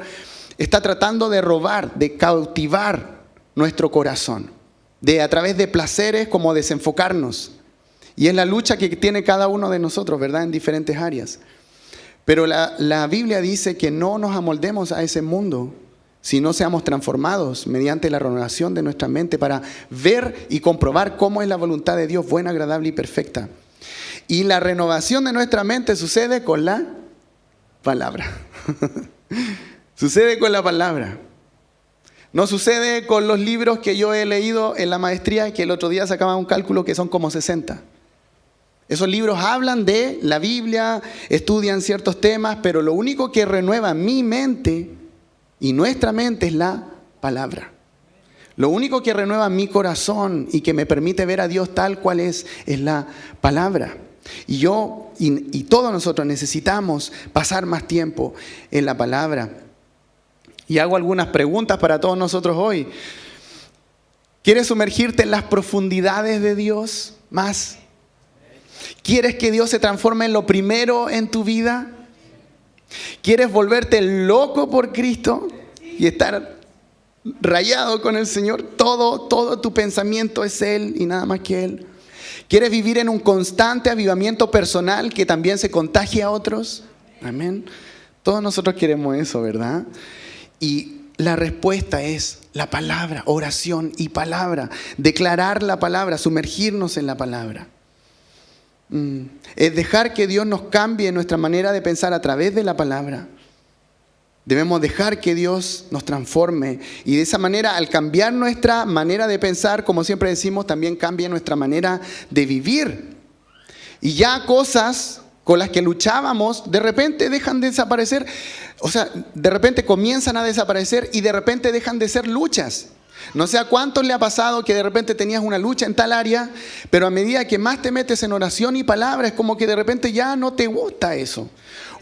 está tratando de robar, de cautivar nuestro corazón, de a través de placeres como desenfocarnos. Y es la lucha que tiene cada uno de nosotros, ¿verdad? En diferentes áreas. Pero la Biblia dice que no nos amoldemos a ese mundo, sino seamos transformados mediante la renovación de nuestra mente para ver y comprobar cómo es la voluntad de Dios, buena, agradable y perfecta. Y la renovación de nuestra mente sucede con la palabra. Sucede con la palabra. No sucede con los libros que yo he leído en la maestría, que el otro día sacaba un cálculo que son como 60. Esos libros hablan de la Biblia, estudian ciertos temas, pero lo único que renueva mi mente y nuestra mente es la palabra. Lo único que renueva mi corazón y que me permite ver a Dios tal cual es la palabra. Y yo y todos nosotros necesitamos pasar más tiempo en la palabra. Y hago algunas preguntas para todos nosotros hoy. ¿Quieres sumergirte en las profundidades de Dios más? ¿Quieres que Dios se transforme en lo primero en tu vida? ¿Quieres volverte loco por Cristo y estar rayado con el Señor? Todo tu pensamiento es Él y nada más que Él. ¿Quieres vivir en un constante avivamiento personal que también se contagie a otros? Amén. Todos nosotros queremos eso, ¿verdad? Y la respuesta es la palabra, oración y palabra. Declarar la palabra, sumergirnos en la palabra. Es dejar que Dios nos cambie nuestra manera de pensar a través de la palabra. Debemos dejar que Dios nos transforme y de esa manera, al cambiar nuestra manera de pensar, como siempre decimos, también cambia nuestra manera de vivir. Y ya cosas con las que luchábamos, de repente dejan de desaparecer. O sea, de repente comienzan a desaparecer y de repente dejan de ser luchas. No sé a cuántos le ha pasado que de repente tenías una lucha en tal área, pero a medida que más te metes en oración y palabra, es como que de repente ya no te gusta eso.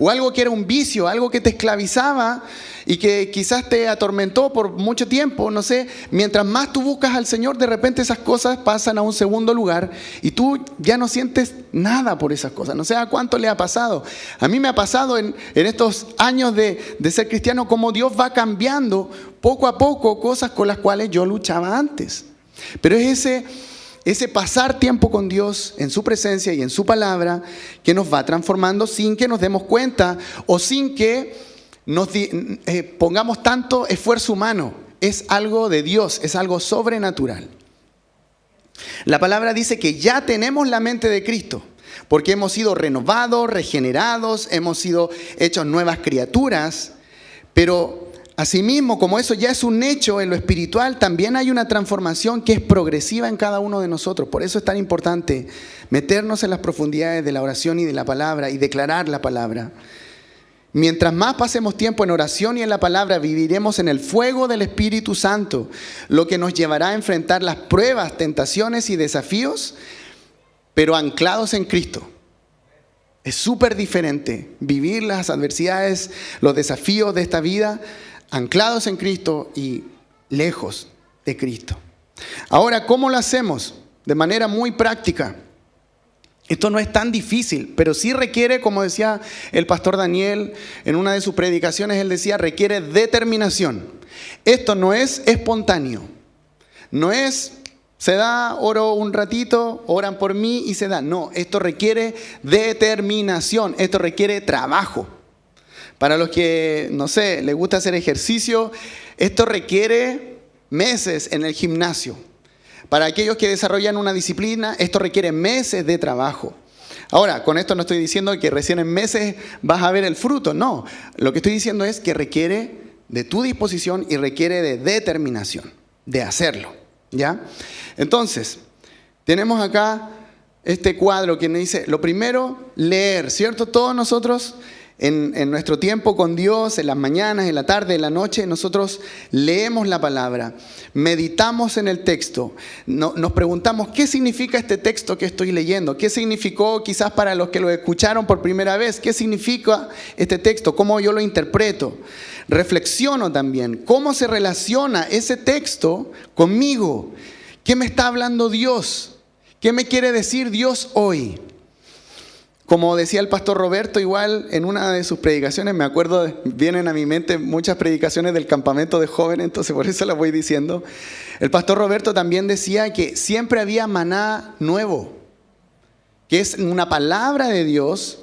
O algo que era un vicio, algo que te esclavizaba y que quizás te atormentó por mucho tiempo, no sé. Mientras más tú buscas al Señor, de repente esas cosas pasan a un segundo lugar y tú ya no sientes nada por esas cosas. No sé a cuánto le ha pasado. A mí me ha pasado en estos años de ser cristiano, cómo Dios va cambiando poco a poco cosas con las cuales yo luchaba antes. Pero es ese pasar tiempo con Dios en su presencia y en su palabra que nos va transformando sin que nos demos cuenta o sin que nos pongamos tanto esfuerzo humano. Es algo de Dios, es algo sobrenatural. La palabra dice que ya tenemos la mente de Cristo, porque hemos sido renovados, regenerados, hemos sido hechos nuevas criaturas, pero asimismo, como eso ya es un hecho en lo espiritual, también hay una transformación que es progresiva en cada uno de nosotros. Por eso es tan importante meternos en las profundidades de la oración y de la palabra y declarar la palabra. Mientras más pasemos tiempo en oración y en la palabra, viviremos en el fuego del Espíritu Santo, lo que nos llevará a enfrentar las pruebas, tentaciones y desafíos, pero anclados en Cristo. Es súper diferente vivir las adversidades, los desafíos de esta vida, anclados en Cristo y lejos de Cristo. Ahora, ¿cómo lo hacemos? De manera muy práctica. Esto no es tan difícil, pero sí requiere, como decía el pastor Daniel en una de sus predicaciones, él decía, requiere determinación. Esto no es espontáneo. No es, se da, oro un ratito, oran por mí y se da. No, esto requiere determinación, esto requiere trabajo. Para los que, no sé, les gusta hacer ejercicio, esto requiere meses en el gimnasio. Para aquellos que desarrollan una disciplina, esto requiere meses de trabajo. Ahora, con esto no estoy diciendo que recién en meses vas a ver el fruto, no. Lo que estoy diciendo es que requiere de tu disposición y requiere de determinación, de hacerlo, ¿ya? Entonces, tenemos acá este cuadro que nos dice, lo primero, leer, ¿cierto? Todos nosotros en nuestro tiempo con Dios, en las mañanas, en la tarde, en la noche, nosotros leemos la palabra, meditamos en el texto, nos preguntamos qué significa este texto que estoy leyendo, qué significó quizás para los que lo escucharon por primera vez, qué significa este texto, cómo yo lo interpreto. Reflexiono también, cómo se relaciona ese texto conmigo, qué me está hablando Dios, qué me quiere decir Dios hoy. Como decía el pastor Roberto, igual en una de sus predicaciones, me acuerdo, vienen a mi mente muchas predicaciones del campamento de jóvenes, entonces por eso las voy diciendo. El pastor Roberto también decía que siempre había maná nuevo, que es una palabra de Dios.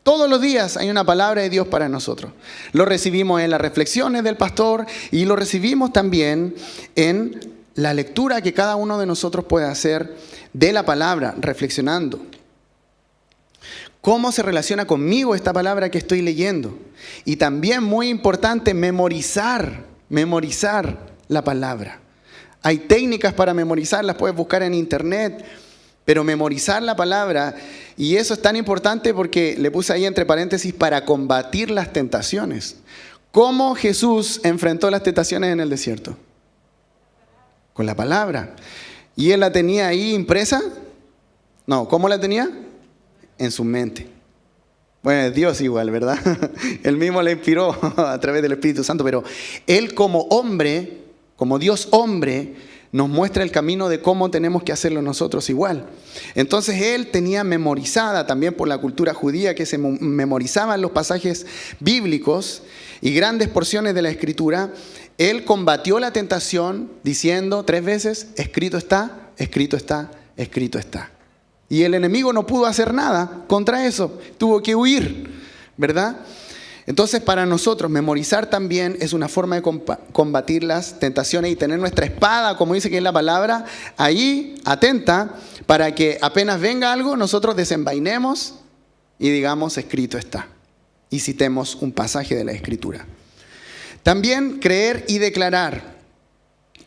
Todos los días hay una palabra de Dios para nosotros. Lo recibimos en las reflexiones del pastor y lo recibimos también en la lectura que cada uno de nosotros puede hacer de la palabra, reflexionando. ¿Cómo se relaciona conmigo esta palabra que estoy leyendo? Y también, muy importante, memorizar la palabra. Hay técnicas para memorizar, las puedes buscar en internet, pero memorizar la palabra, y eso es tan importante porque le puse ahí entre paréntesis, para combatir las tentaciones. ¿Cómo Jesús enfrentó las tentaciones en el desierto? Con la palabra. ¿Y él la tenía ahí impresa? No, ¿cómo la tenía? En su mente. Bueno, es Dios igual, ¿verdad? Él mismo le inspiró a través del Espíritu Santo, pero Él como hombre, como Dios hombre, nos muestra el camino de cómo tenemos que hacerlo nosotros igual. Entonces Él tenía memorizada, también por la cultura judía, que se memorizaban los pasajes bíblicos y grandes porciones de la Escritura. Él combatió la tentación diciendo 3 veces, escrito está, escrito está, escrito está. Y el enemigo no pudo hacer nada contra eso, tuvo que huir, ¿verdad? Entonces, para nosotros, memorizar también es una forma de combatir las tentaciones y tener nuestra espada, como dice que es la palabra, ahí, atenta, para que apenas venga algo, nosotros desenvainemos y digamos, escrito está. Y citemos un pasaje de la Escritura. También creer y declarar.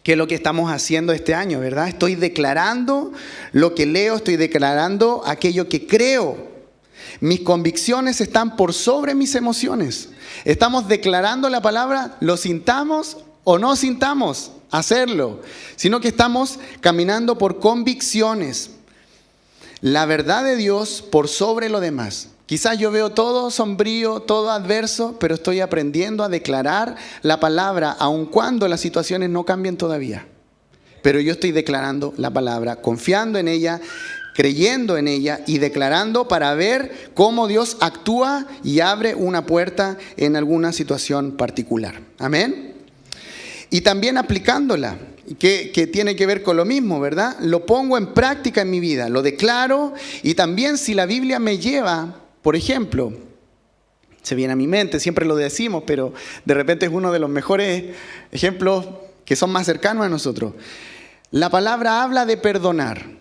¿Qué es lo que estamos haciendo este año, verdad? Estoy declarando lo que leo, estoy declarando aquello que creo. Mis convicciones están por sobre mis emociones. Estamos declarando la palabra, lo sintamos o no sintamos hacerlo, sino que estamos caminando por convicciones. La verdad de Dios por sobre lo demás. Quizás yo veo todo sombrío, todo adverso, pero estoy aprendiendo a declarar la palabra, aun cuando las situaciones no cambien todavía. Pero yo estoy declarando la palabra, confiando en ella, creyendo en ella y declarando para ver cómo Dios actúa y abre una puerta en alguna situación particular. Amén. Y también aplicándola, que tiene que ver con lo mismo, ¿verdad? Lo pongo en práctica en mi vida, lo declaro y también si la Biblia me lleva. Por ejemplo, se viene a mi mente, siempre lo decimos, pero de repente es uno de los mejores ejemplos que son más cercanos a nosotros. La palabra habla de perdonar.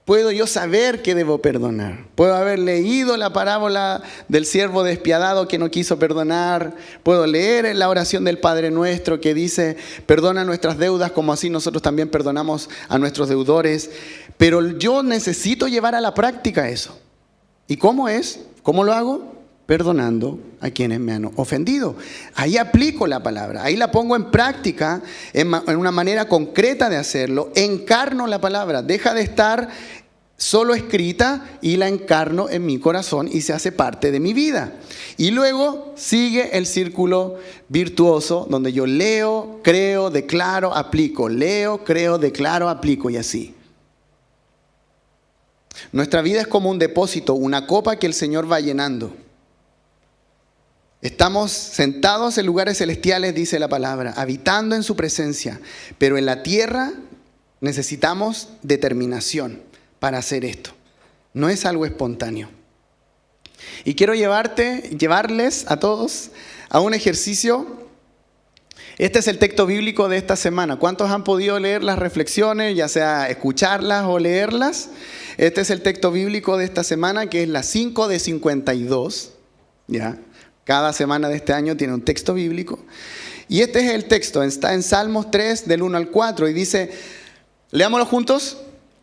Puedo yo saber que debo perdonar. Puedo haber leído la parábola del siervo despiadado que no quiso perdonar. Puedo leer la oración del Padre Nuestro que dice, perdona nuestras deudas como así nosotros también perdonamos a nuestros deudores. Pero yo necesito llevar a la práctica eso. ¿Y cómo es? ¿Cómo lo hago? Perdonando a quienes me han ofendido. Ahí aplico la palabra, ahí la pongo en práctica, en una manera concreta de hacerlo. Encarno la palabra, deja de estar solo escrita y la encarno en mi corazón y se hace parte de mi vida. Y luego sigue el círculo virtuoso donde yo leo, creo, declaro, aplico. Leo, creo, declaro, aplico y así. Nuestra vida es como un depósito, una copa que el Señor va llenando. Estamos sentados en lugares celestiales, dice la palabra, habitando en su presencia. Pero en la tierra necesitamos determinación para hacer esto. No es algo espontáneo. Y quiero llevarles a todos a un ejercicio. Este es el texto bíblico de esta semana. ¿Cuántos han podido leer las reflexiones, ya sea escucharlas o leerlas? Este es el texto bíblico de esta semana, que es la 5 de 52. ¿Ya? Cada semana de este año tiene un texto bíblico. Y este es el texto, está en Salmos 3, del 1 al 4, y dice, leámoslo juntos.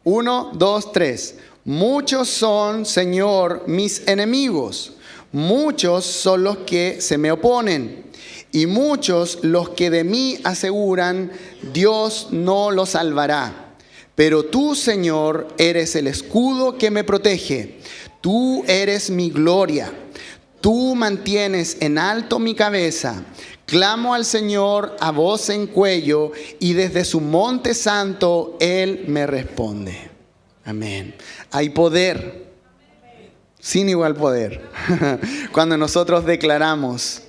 1, 2, 3. Muchos son, Señor, mis enemigos. Muchos son los que se me oponen. Y muchos los que de mí aseguran, Dios no los salvará. Pero tú, Señor, eres el escudo que me protege. Tú eres mi gloria. Tú mantienes en alto mi cabeza. Clamo al Señor a voz en cuello y desde su monte santo Él me responde. Amén. Hay poder, sin igual poder, cuando nosotros declaramos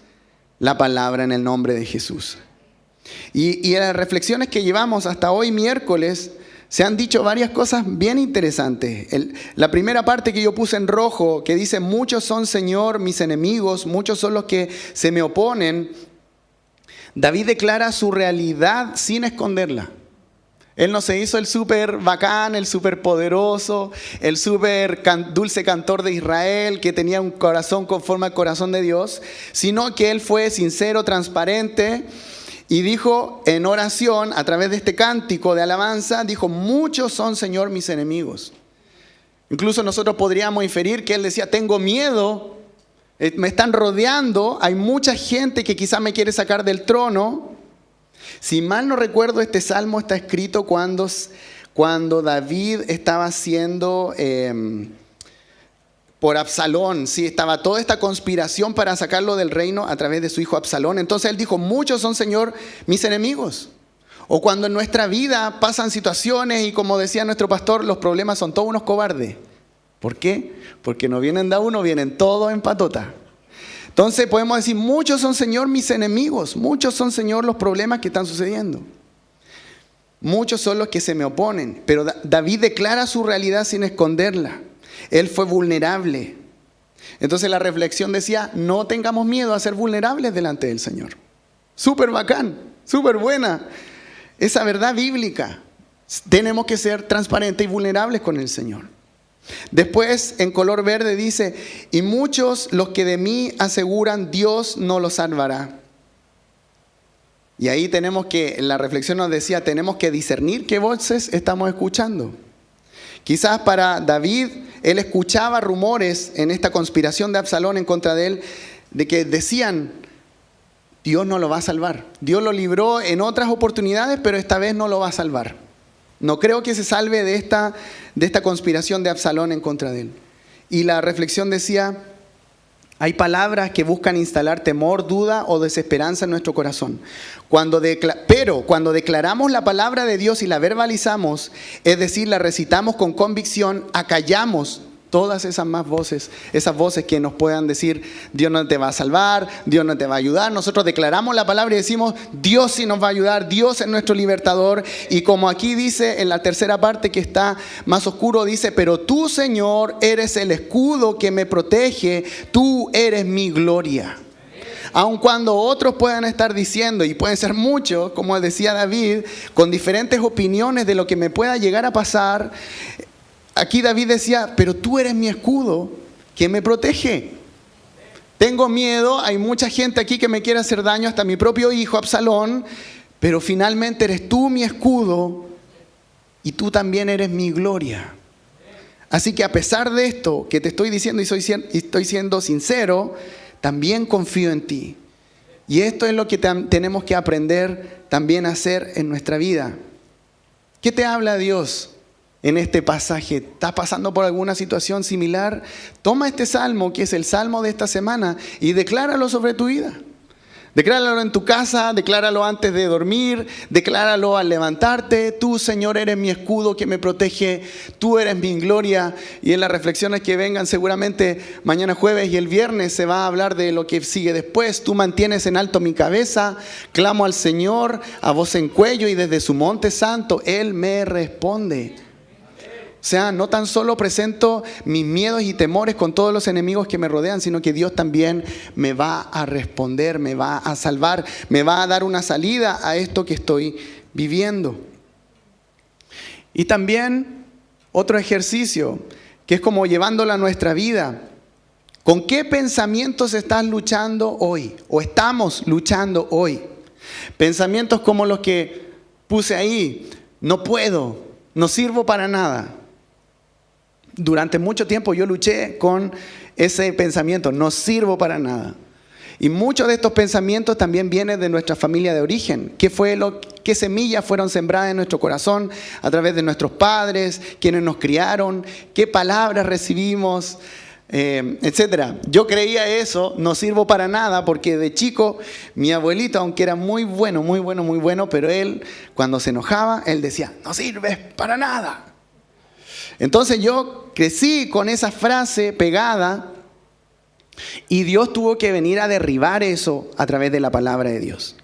la palabra en el nombre de Jesús. Y en las reflexiones que llevamos hasta hoy miércoles, se han dicho varias cosas bien interesantes. La primera parte que yo puse en rojo, que dice, muchos son, Señor, mis enemigos, muchos son los que se me oponen. David declara su realidad sin esconderla. Él no se hizo el súper bacán, el súper poderoso, el súper dulce cantor de Israel que tenía un corazón conforme al corazón de Dios, sino que él fue sincero, transparente y dijo en oración, a través de este cántico de alabanza, dijo, muchos son, Señor, mis enemigos. Incluso nosotros podríamos inferir que él decía, tengo miedo. Me están rodeando, hay mucha gente que quizás me quiere sacar del trono. Si mal no recuerdo, este salmo está escrito cuando David estaba siendo por Absalón. Sí, estaba toda esta conspiración para sacarlo del reino a través de su hijo Absalón. Entonces él dijo, muchos son, Señor, mis enemigos. O cuando en nuestra vida pasan situaciones y como decía nuestro pastor, los problemas son todos unos cobardes. ¿Por qué? Porque no vienen de a uno, vienen todos en patota. Entonces podemos decir, muchos son, Señor, mis enemigos. Muchos son, Señor, los problemas que están sucediendo. Muchos son los que se me oponen. Pero David declara su realidad sin esconderla. Él fue vulnerable. Entonces la reflexión decía, no tengamos miedo a ser vulnerables delante del Señor. Súper bacán, súper buena. Esa verdad bíblica. Tenemos que ser transparentes y vulnerables con el Señor. Después, en color verde dice, y muchos los que de mí aseguran, Dios no los salvará. Y ahí tenemos que, la reflexión nos decía, tenemos que discernir qué voces estamos escuchando. Quizás para David, él escuchaba rumores en esta conspiración de Absalón en contra de él, de que decían, Dios no lo va a salvar. Dios lo libró en otras oportunidades, pero esta vez no lo va a salvar. No creo que se salve de esta conspiración de Absalón en contra de él. Y la reflexión decía, hay palabras que buscan instalar temor, duda o desesperanza en nuestro corazón. Pero cuando declaramos la palabra de Dios y la verbalizamos, es decir, la recitamos con convicción, acallamos todas esas más voces, esas voces que nos puedan decir, Dios no te va a salvar, Dios no te va a ayudar. Nosotros declaramos la palabra y decimos, Dios sí nos va a ayudar, Dios es nuestro libertador. Y como aquí dice en la tercera parte que está más oscuro, dice, pero tú, Señor, eres el escudo que me protege, tú eres mi gloria. aun cuando otros puedan estar diciendo, y pueden ser muchos, como decía David, con diferentes opiniones de lo que me pueda llegar a pasar, aquí David decía, pero tú eres mi escudo que me protege. Tengo miedo, hay mucha gente aquí que me quiere hacer daño, hasta mi propio hijo Absalón, pero finalmente eres tú mi escudo y tú también eres mi gloria. Así que a pesar de esto que te estoy diciendo y estoy siendo sincero, también confío en ti. Y esto es lo que tenemos que aprender también a hacer en nuestra vida. ¿Qué te habla Dios en este pasaje? ¿Estás pasando por alguna situación similar? Toma este salmo, que es el salmo de esta semana, y decláralo sobre tu vida. Decláralo en tu casa, decláralo antes de dormir, decláralo al levantarte. Tú, Señor, eres mi escudo que me protege, tú eres mi gloria. Y en las reflexiones que vengan seguramente mañana jueves y el viernes se va a hablar de lo que sigue después. Tú mantienes en alto mi cabeza, clamo al Señor a voz en cuello y desde su monte santo Él me responde. O sea, no tan solo presento mis miedos y temores con todos los enemigos que me rodean, sino que Dios también me va a responder, me va a salvar, me va a dar una salida a esto que estoy viviendo. Y también otro ejercicio, que es como llevándolo a nuestra vida. ¿Con qué pensamientos estás luchando hoy? ¿O estamos luchando hoy? Pensamientos como los que puse ahí. No puedo, no sirvo para nada. Durante mucho tiempo yo luché con ese pensamiento, no sirvo para nada. Y muchos de estos pensamientos también vienen de nuestra familia de origen. ¿Qué semillas fueron sembradas en nuestro corazón a través de nuestros padres, quienes nos criaron, qué palabras recibimos, etcétera? Yo creía eso, no sirvo para nada, porque de chico mi abuelito, aunque era muy bueno, pero él cuando se enojaba, él decía, no sirves para nada. Entonces yo crecí con esa frase pegada y Dios tuvo que venir a derribar eso a través de la palabra de Dios.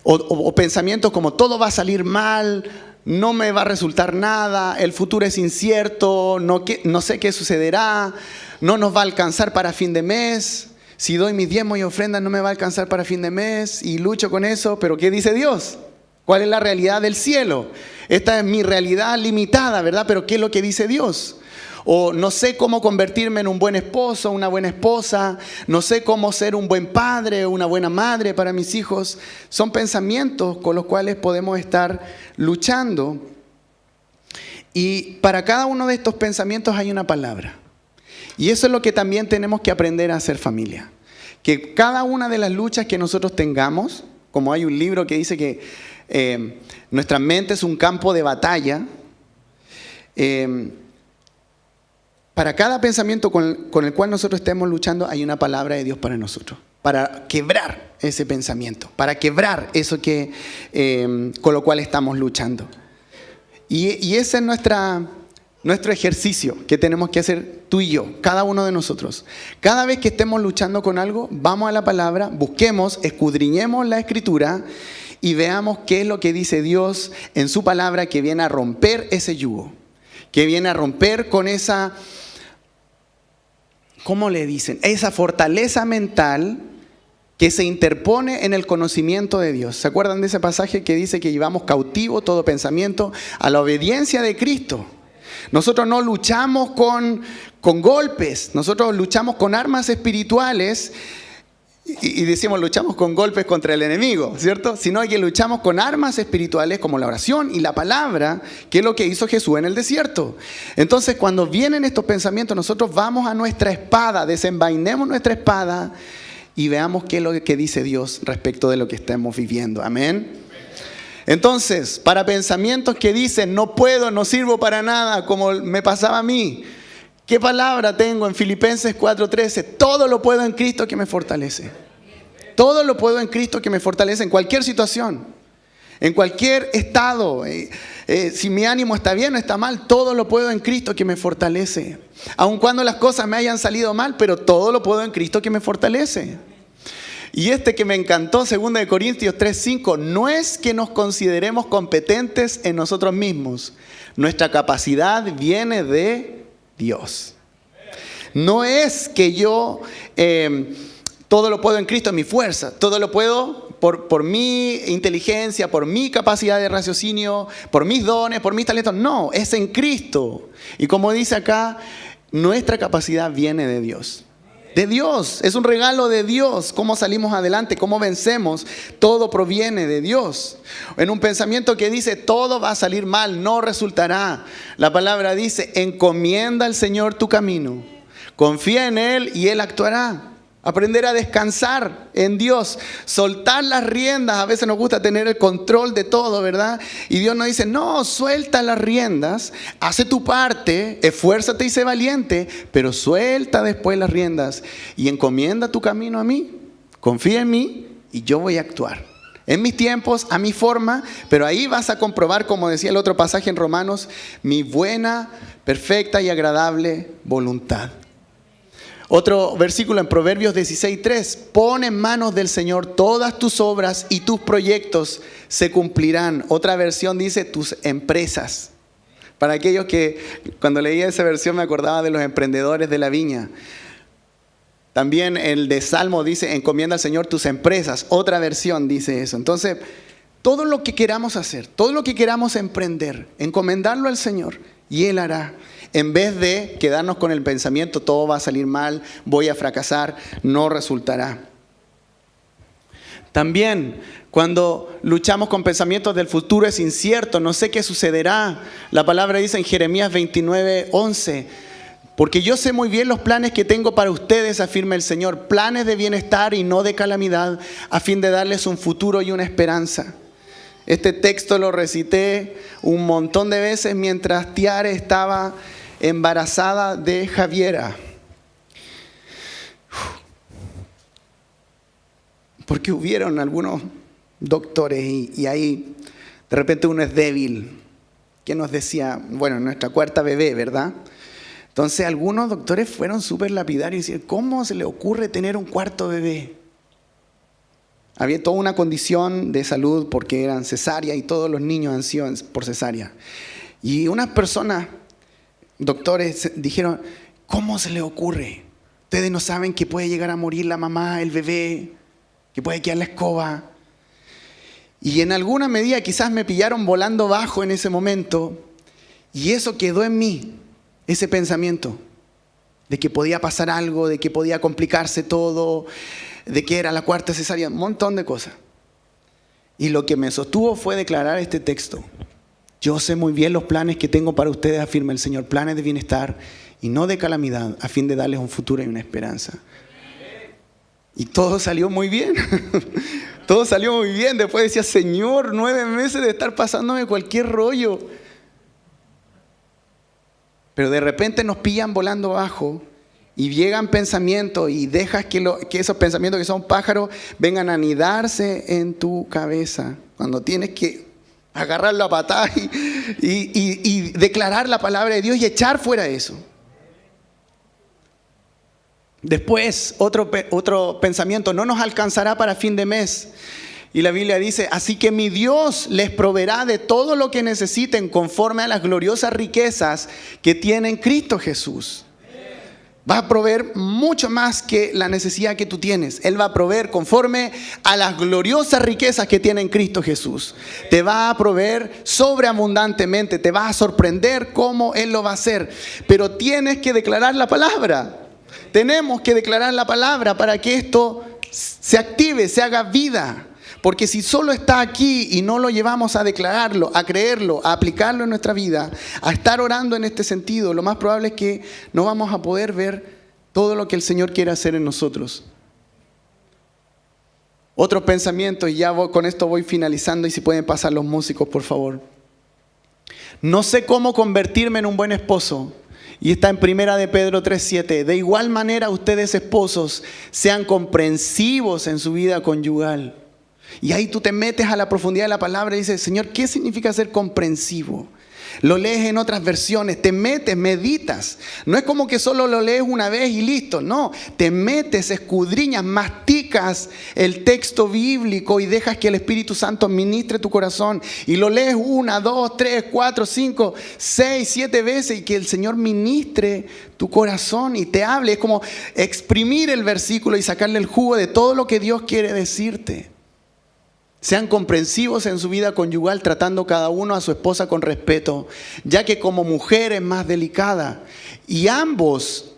O pensamientos como todo va a salir mal, no me va a resultar nada, el futuro es incierto, no sé qué sucederá, no nos va a alcanzar para fin de mes, si doy mis diezmos y ofrendas no me va a alcanzar para fin de mes y lucho con eso, pero ¿qué dice Dios? ¿Cuál es la realidad del cielo? Esta es mi realidad limitada, ¿verdad? Pero ¿qué es lo que dice Dios? O no sé cómo convertirme en un buen esposo, una buena esposa. No sé cómo ser un buen padre o una buena madre para mis hijos. Son pensamientos con los cuales podemos estar luchando. Y para cada uno de estos pensamientos hay una palabra. Y eso es lo que también tenemos que aprender a hacer familia. Que cada una de las luchas que nosotros tengamos, como hay un libro que dice que nuestra mente es un campo de batalla. Para cada pensamiento con el cual nosotros estemos luchando hay una palabra de Dios para nosotros, para quebrar ese pensamiento, para quebrar eso con lo cual estamos luchando. Y ese es nuestro ejercicio que tenemos que hacer tú y yo, cada uno de nosotros. Cada vez que estemos luchando con algo, vamos a la palabra, busquemos, escudriñemos la Escritura y veamos qué es lo que dice Dios en su palabra, que viene a romper ese yugo, que viene a romper con esa, ¿cómo le dicen? Esa fortaleza mental que se interpone en el conocimiento de Dios. ¿Se acuerdan de ese pasaje que dice que llevamos cautivo todo pensamiento a la obediencia de Cristo? Nosotros no luchamos con golpes, nosotros luchamos con armas espirituales. Y decimos, luchamos con golpes contra el enemigo, ¿cierto? Sino que luchamos con armas espirituales como la oración y la palabra, que es lo que hizo Jesús en el desierto. Entonces, cuando vienen estos pensamientos, nosotros vamos a nuestra espada, desenvainemos nuestra espada y veamos qué es lo que dice Dios respecto de lo que estamos viviendo. Amén. Entonces, para pensamientos que dicen, no puedo, no sirvo para nada, como me pasaba a mí, ¿qué palabra tengo en Filipenses 4:13? Todo lo puedo en Cristo que me fortalece. Todo lo puedo en Cristo que me fortalece en cualquier situación, en cualquier estado. Si mi ánimo está bien o está mal, todo lo puedo en Cristo que me fortalece. Aun cuando las cosas me hayan salido mal, pero todo lo puedo en Cristo que me fortalece. Y que me encantó, 2 Corintios 3:5, no es que nos consideremos competentes en nosotros mismos. Nuestra capacidad viene de Dios. No es que yo todo lo puedo en Cristo, en mi fuerza. Todo lo puedo por mi inteligencia, por mi capacidad de raciocinio, por mis dones, por mis talentos. No, es en Cristo. Y como dice acá, nuestra capacidad viene de Dios. De Dios, es un regalo de Dios. Cómo salimos adelante, cómo vencemos, todo proviene de Dios. En un pensamiento que dice todo va a salir mal, no resultará. La palabra dice, encomienda al Señor tu camino, confía en Él y Él actuará. Aprender a descansar en Dios, soltar las riendas. A veces nos gusta tener el control de todo, ¿verdad? Y Dios nos dice, no, suelta las riendas, hace tu parte, esfuérzate y sé valiente, pero suelta después las riendas y encomienda tu camino a mí, confía en mí y yo voy a actuar. En mis tiempos, a mi forma, pero ahí vas a comprobar, como decía el otro pasaje en Romanos, mi buena, perfecta y agradable voluntad. Otro versículo en Proverbios 16:3, pon en manos del Señor todas tus obras y tus proyectos se cumplirán. Otra versión dice tus empresas. Para aquellos que cuando leía esa versión me acordaba de los emprendedores de la viña. También el de Salmo dice, encomienda al Señor tus empresas. Otra versión dice eso. Entonces, todo lo que queramos hacer, todo lo que queramos emprender, encomendarlo al Señor y Él hará. En vez de quedarnos con el pensamiento, todo va a salir mal, voy a fracasar, no resultará. También, cuando luchamos con pensamientos del futuro es incierto, no sé qué sucederá. La palabra dice en Jeremías 29:11, porque yo sé muy bien los planes que tengo para ustedes, afirma el Señor, planes de bienestar y no de calamidad, a fin de darles un futuro y una esperanza. Este texto lo recité un montón de veces mientras Tiare estaba embarazada de Javiera. Porque hubieron algunos doctores y ahí de repente uno es débil. Que nos decía, bueno, nuestra cuarta bebé, ¿verdad? Entonces algunos doctores fueron súper lapidarios y decían, ¿cómo se le ocurre tener un cuarto bebé? Había toda una condición de salud porque eran cesárea y todos los niños han sido por cesárea. Y unas personas, doctores, dijeron, ¿cómo se le ocurre? Ustedes no saben que puede llegar a morir la mamá, el bebé, que puede quedar la escoba. Y en alguna medida quizás me pillaron volando bajo en ese momento y eso quedó en mí, ese pensamiento de que podía pasar algo, de que podía complicarse todo, de que era la cuarta cesárea, un montón de cosas. Y lo que me sostuvo fue declarar este texto. Yo sé muy bien los planes que tengo para ustedes, afirma el Señor, planes de bienestar y no de calamidad, a fin de darles un futuro y una esperanza. Y todo salió muy bien. Todo salió muy bien. Después decía, Señor, 9 meses de estar pasándome cualquier rollo. Pero de repente nos pillan volando bajo y llegan pensamientos y dejas que esos pensamientos que son pájaros vengan a anidarse en tu cabeza. Cuando tienes que agarrarlo a patadas y declarar la palabra de Dios y echar fuera eso. Después, otro pensamiento, no nos alcanzará para fin de mes. Y la Biblia dice, así que mi Dios les proveerá de todo lo que necesiten conforme a las gloriosas riquezas que tiene en Cristo Jesús. Va a proveer mucho más que la necesidad que tú tienes. Él va a proveer conforme a las gloriosas riquezas que tiene en Cristo Jesús. Te va a proveer sobreabundantemente. Te va a sorprender cómo Él lo va a hacer. Pero tienes que declarar la palabra. Tenemos que declarar la palabra para que esto se active, se haga vida. Porque si solo está aquí y no lo llevamos a declararlo, a creerlo, a aplicarlo en nuestra vida, a estar orando en este sentido, lo más probable es que no vamos a poder ver todo lo que el Señor quiere hacer en nosotros. Otro pensamiento, y ya con esto voy finalizando, y si pueden pasar los músicos, por favor. No sé cómo convertirme en un buen esposo. Y está en 1 de Pedro 3:7. De igual manera, ustedes esposos, sean comprensivos en su vida conyugal. Y ahí tú te metes a la profundidad de la palabra y dices, Señor, ¿qué significa ser comprensivo? Lo lees en otras versiones, te metes, meditas. No es como que solo lo lees una vez y listo. No, te metes, escudriñas, masticas el texto bíblico y dejas que el Espíritu Santo ministre tu corazón. Y lo lees 1, 2, 3, 4, 5, 6, 7 veces y que el Señor ministre tu corazón y te hable. Es como exprimir el versículo y sacarle el jugo de todo lo que Dios quiere decirte. Sean comprensivos en su vida conyugal, tratando cada uno a su esposa con respeto, ya que como mujer es más delicada. Y ambos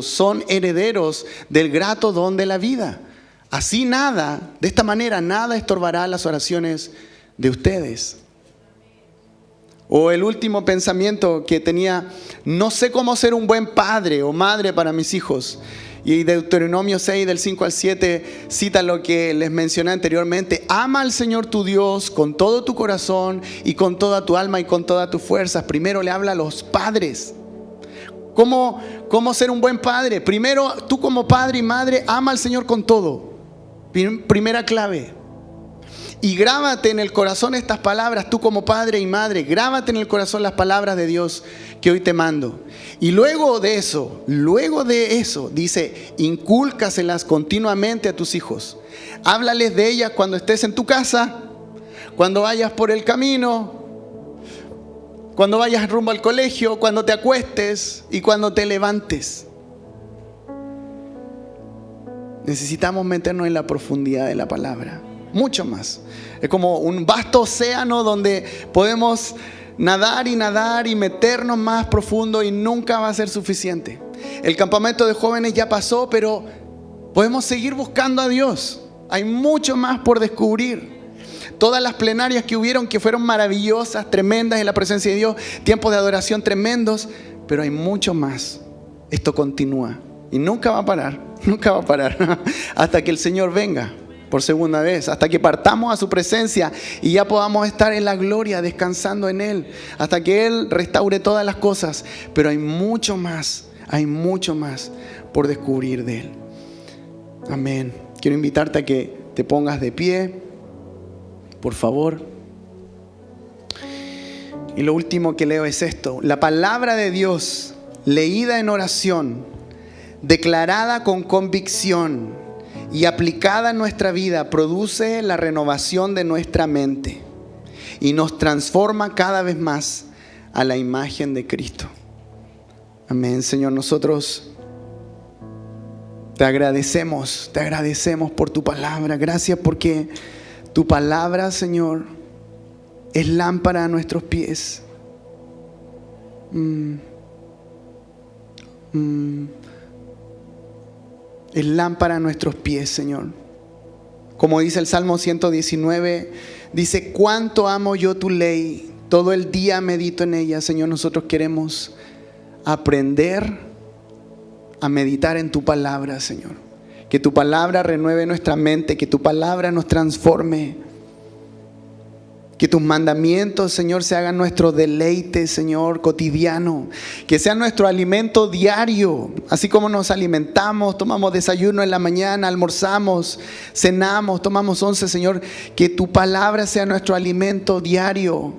son herederos del grato don de la vida. Así de esta manera nada estorbará las oraciones de ustedes. O el último pensamiento que tenía: no sé cómo ser un buen padre o madre para mis hijos. Y Deuteronomio 6, del 5 al 7, cita lo que les mencioné anteriormente. Ama al Señor tu Dios con todo tu corazón y con toda tu alma y con todas tus fuerzas. Primero le habla a los padres. ¿Cómo ser un buen padre? Primero, tú como padre y madre, ama al Señor con todo. Primera clave. Y grábate en el corazón estas palabras, tú como padre y madre, grábate en el corazón las palabras de Dios que hoy te mando. Y luego de eso, dice, incúlcaselas continuamente a tus hijos. Háblales de ellas cuando estés en tu casa, cuando vayas por el camino, cuando vayas rumbo al colegio, cuando te acuestes y cuando te levantes. Necesitamos meternos en la profundidad de la palabra. Mucho más. Es como un vasto océano donde podemos nadar y meternos más profundo y nunca va a ser suficiente. El campamento de jóvenes ya pasó, pero podemos seguir buscando a Dios. Hay mucho más por descubrir. Todas las plenarias que hubieron, que fueron maravillosas, tremendas en la presencia de Dios, tiempos de adoración tremendos, pero hay mucho más. Esto continúa y nunca va a parar hasta que el Señor venga por segunda vez, hasta que partamos a su presencia y ya podamos estar en la gloria, descansando en Él, hasta que Él restaure todas las cosas. Pero hay mucho más por descubrir de Él. Amén. Quiero invitarte a que te pongas de pie, por favor. Y lo último que leo es esto: la palabra de Dios, leída en oración, declarada con convicción y aplicada en nuestra vida, produce la renovación de nuestra mente y nos transforma cada vez más a la imagen de Cristo. Amén. Señor, nosotros te agradecemos por tu palabra. Gracias porque tu palabra, Señor, es lámpara a nuestros pies. Es lámpara a nuestros pies, Señor. Como dice el Salmo 119, dice: cuánto amo yo tu ley, todo el día medito en ella. Señor, nosotros queremos aprender a meditar en tu palabra, Señor. Que tu palabra renueve nuestra mente, que tu palabra nos transforme. Que tus mandamientos, Señor, se hagan nuestro deleite, Señor, cotidiano. Que sea nuestro alimento diario. Así como nos alimentamos, tomamos desayuno en la mañana, almorzamos, cenamos, tomamos once, Señor. Que tu palabra sea nuestro alimento diario.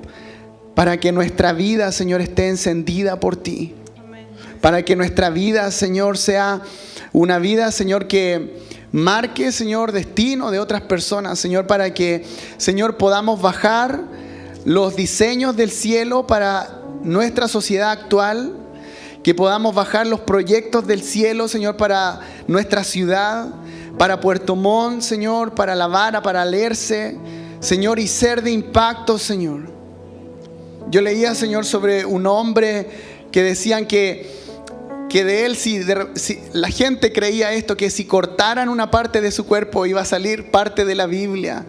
Para que nuestra vida, Señor, esté encendida por ti. Para que nuestra vida, Señor, sea una vida, Señor, que marque, Señor, destino de otras personas, Señor, para que, Señor, podamos bajar los diseños del cielo para nuestra sociedad actual, que podamos bajar los proyectos del cielo, Señor, para nuestra ciudad, para Puerto Montt, Señor, para La Vara, para Alerce, Señor, y ser de impacto, Señor. Yo leía, Señor, sobre un hombre que decían que de él, si la gente creía esto, que si cortaran una parte de su cuerpo iba a salir parte de la Biblia.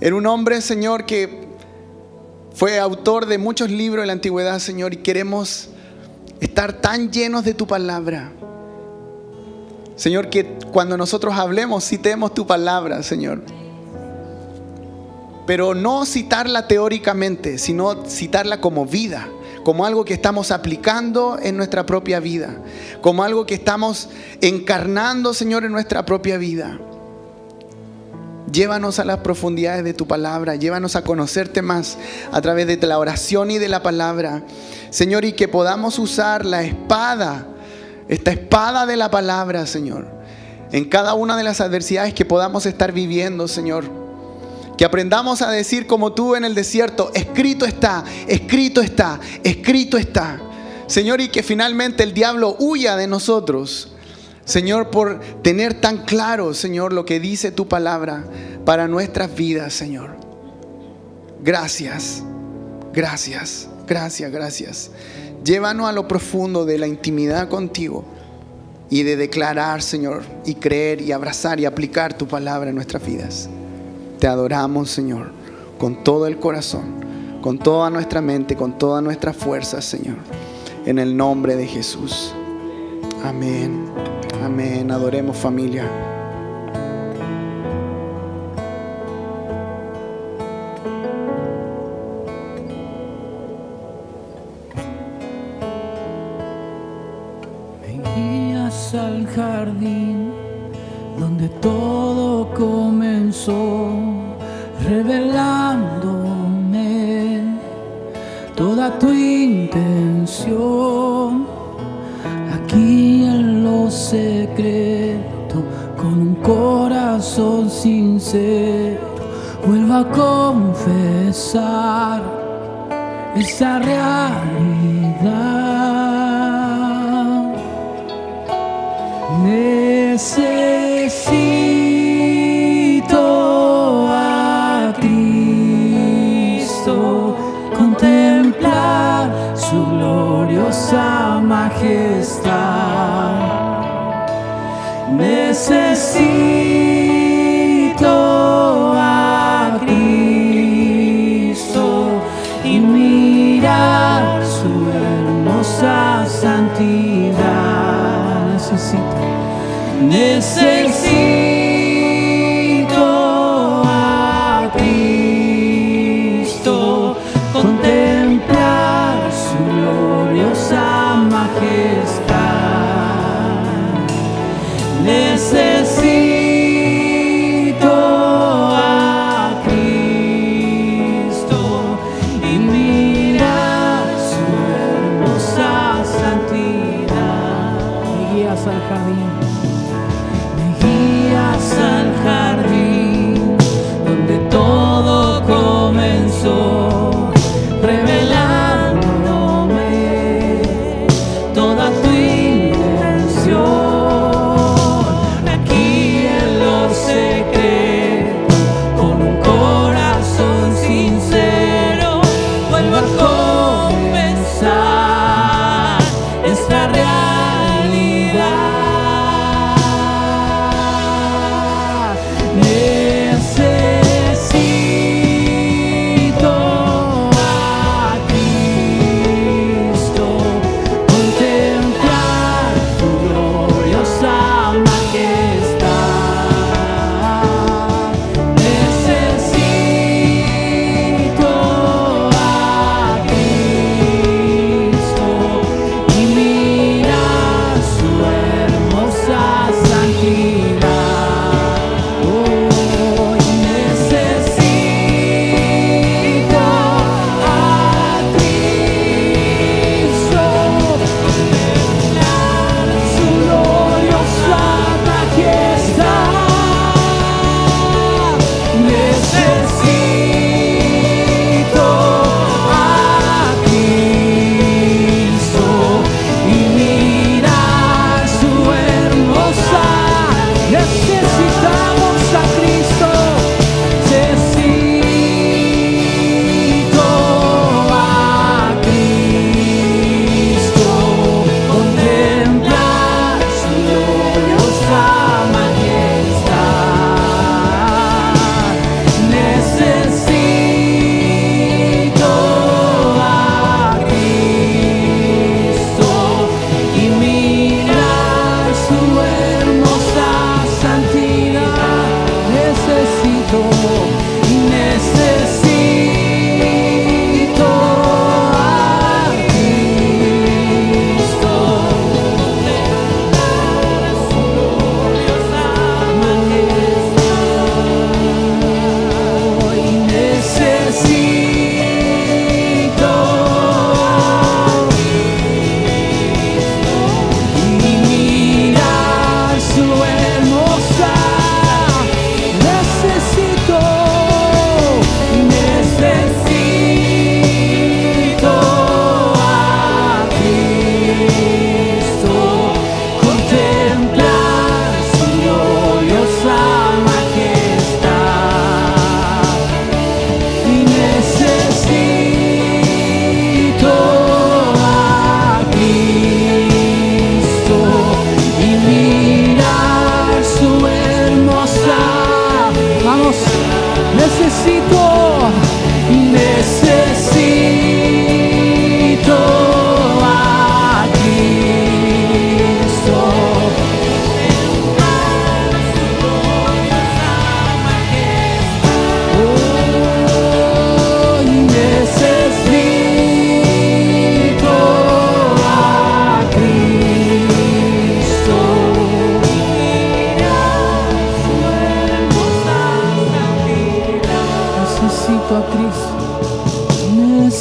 Era un hombre, Señor, que fue autor de muchos libros de la antigüedad, Señor, y queremos estar tan llenos de tu palabra, Señor, que cuando nosotros hablemos, citemos tu palabra, Señor. Pero no citarla teóricamente, sino citarla como vida, como algo que estamos aplicando en nuestra propia vida, como algo que estamos encarnando, Señor, en nuestra propia vida. Llévanos a las profundidades de tu palabra. Llévanos a conocerte más a través de la oración y de la palabra. Señor, y que podamos usar la espada, esta espada de la palabra, Señor, en cada una de las adversidades que podamos estar viviendo, Señor. Que aprendamos a decir como tú en el desierto: escrito está, escrito está, escrito está. Señor, y que finalmente el diablo huya de nosotros, Señor, por tener tan claro, Señor, lo que dice tu palabra para nuestras vidas, Señor. Gracias, gracias, gracias, gracias. Llévanos a lo profundo de la intimidad contigo y de declarar, Señor, y creer y abrazar y aplicar tu palabra en nuestras vidas. Te adoramos, Señor, con todo el corazón, con toda nuestra mente, con todas nuestras fuerzas, Señor. En el nombre de Jesús. Amén. Amén. Adoremos, familia. Me guías al jardín donde todo comenzó, revelándome toda tu intención. Aquí en lo secreto, con un corazón sincero, vuelvo a confesar esa realidad. Necesito a Cristo, contemplar su gloriosa majestad. Necesito a Cristo y mirar su hermosa santidad. Necesito a Cristo, contemplar su gloriosa majestad. Necesito a Cristo y mirar su hermosa santidad. Me guías al jardín, me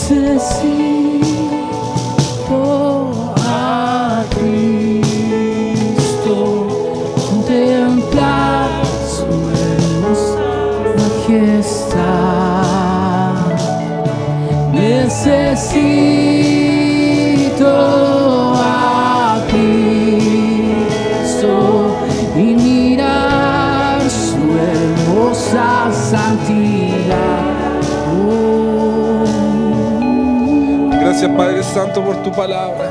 Necesito a Cristo, contemplar su hermosa majestad. Necesito a Cristo y mirar su hermosa santidad. Gracias, Padre Santo, por tu palabra.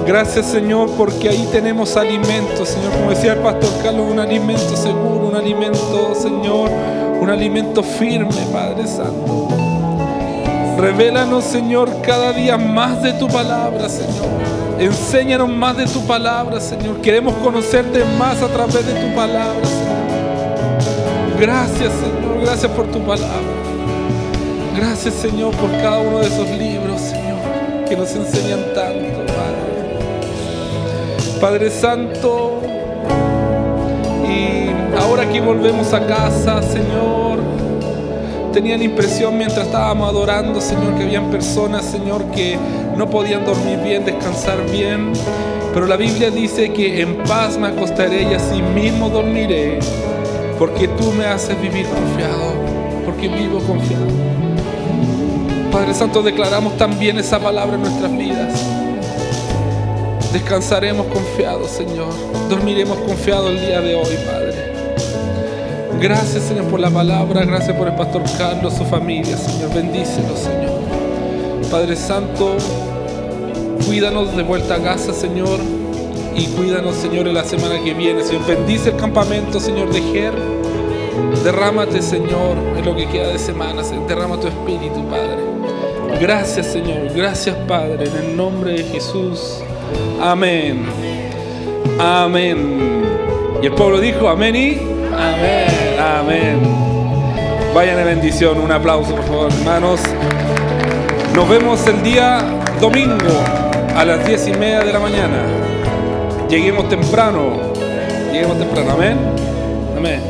Gracias, Señor, porque ahí tenemos alimento, Señor. Como decía el pastor Carlos, un alimento seguro, un alimento, Señor, un alimento firme, Padre Santo. Revélanos, Señor, cada día más de tu palabra, Señor. Enséñanos más de tu palabra, Señor. Queremos conocerte más a través de tu palabra, Señor. Gracias, Señor. Gracias por tu palabra. Gracias, Señor, por cada uno de esos libros, Señor, que nos enseñan tanto, Padre. Padre Santo, y ahora que volvemos a casa, Señor, tenía la impresión mientras estábamos adorando, Señor, que habían personas, Señor, que no podían dormir bien, descansar bien, pero la Biblia dice que en paz me acostaré y así mismo dormiré, porque tú me haces vivir confiado, porque vivo confiado. Padre Santo, declaramos también esa palabra en nuestras vidas. Descansaremos confiados, Señor. Dormiremos confiados el día de hoy, Padre. Gracias, Señor, por la palabra. Gracias por el pastor Carlos, su familia, Señor. Bendícelo, Señor. Padre Santo, cuídanos de vuelta a casa, Señor. Y cuídanos, Señor, en la semana que viene, Señor. Bendice el campamento, Señor, de Ger. Derrámate, Señor, en lo que queda de semana. Derrama tu espíritu, Padre. Gracias, Señor. Gracias, Padre. En el nombre de Jesús. Amén. Amén. Y el pueblo dijo amén y amén. Amén. Vayan en bendición. Un aplauso, por favor, hermanos. Nos vemos el día domingo a las 10:30 de la mañana. Lleguemos temprano. Lleguemos temprano. Amén. Amén.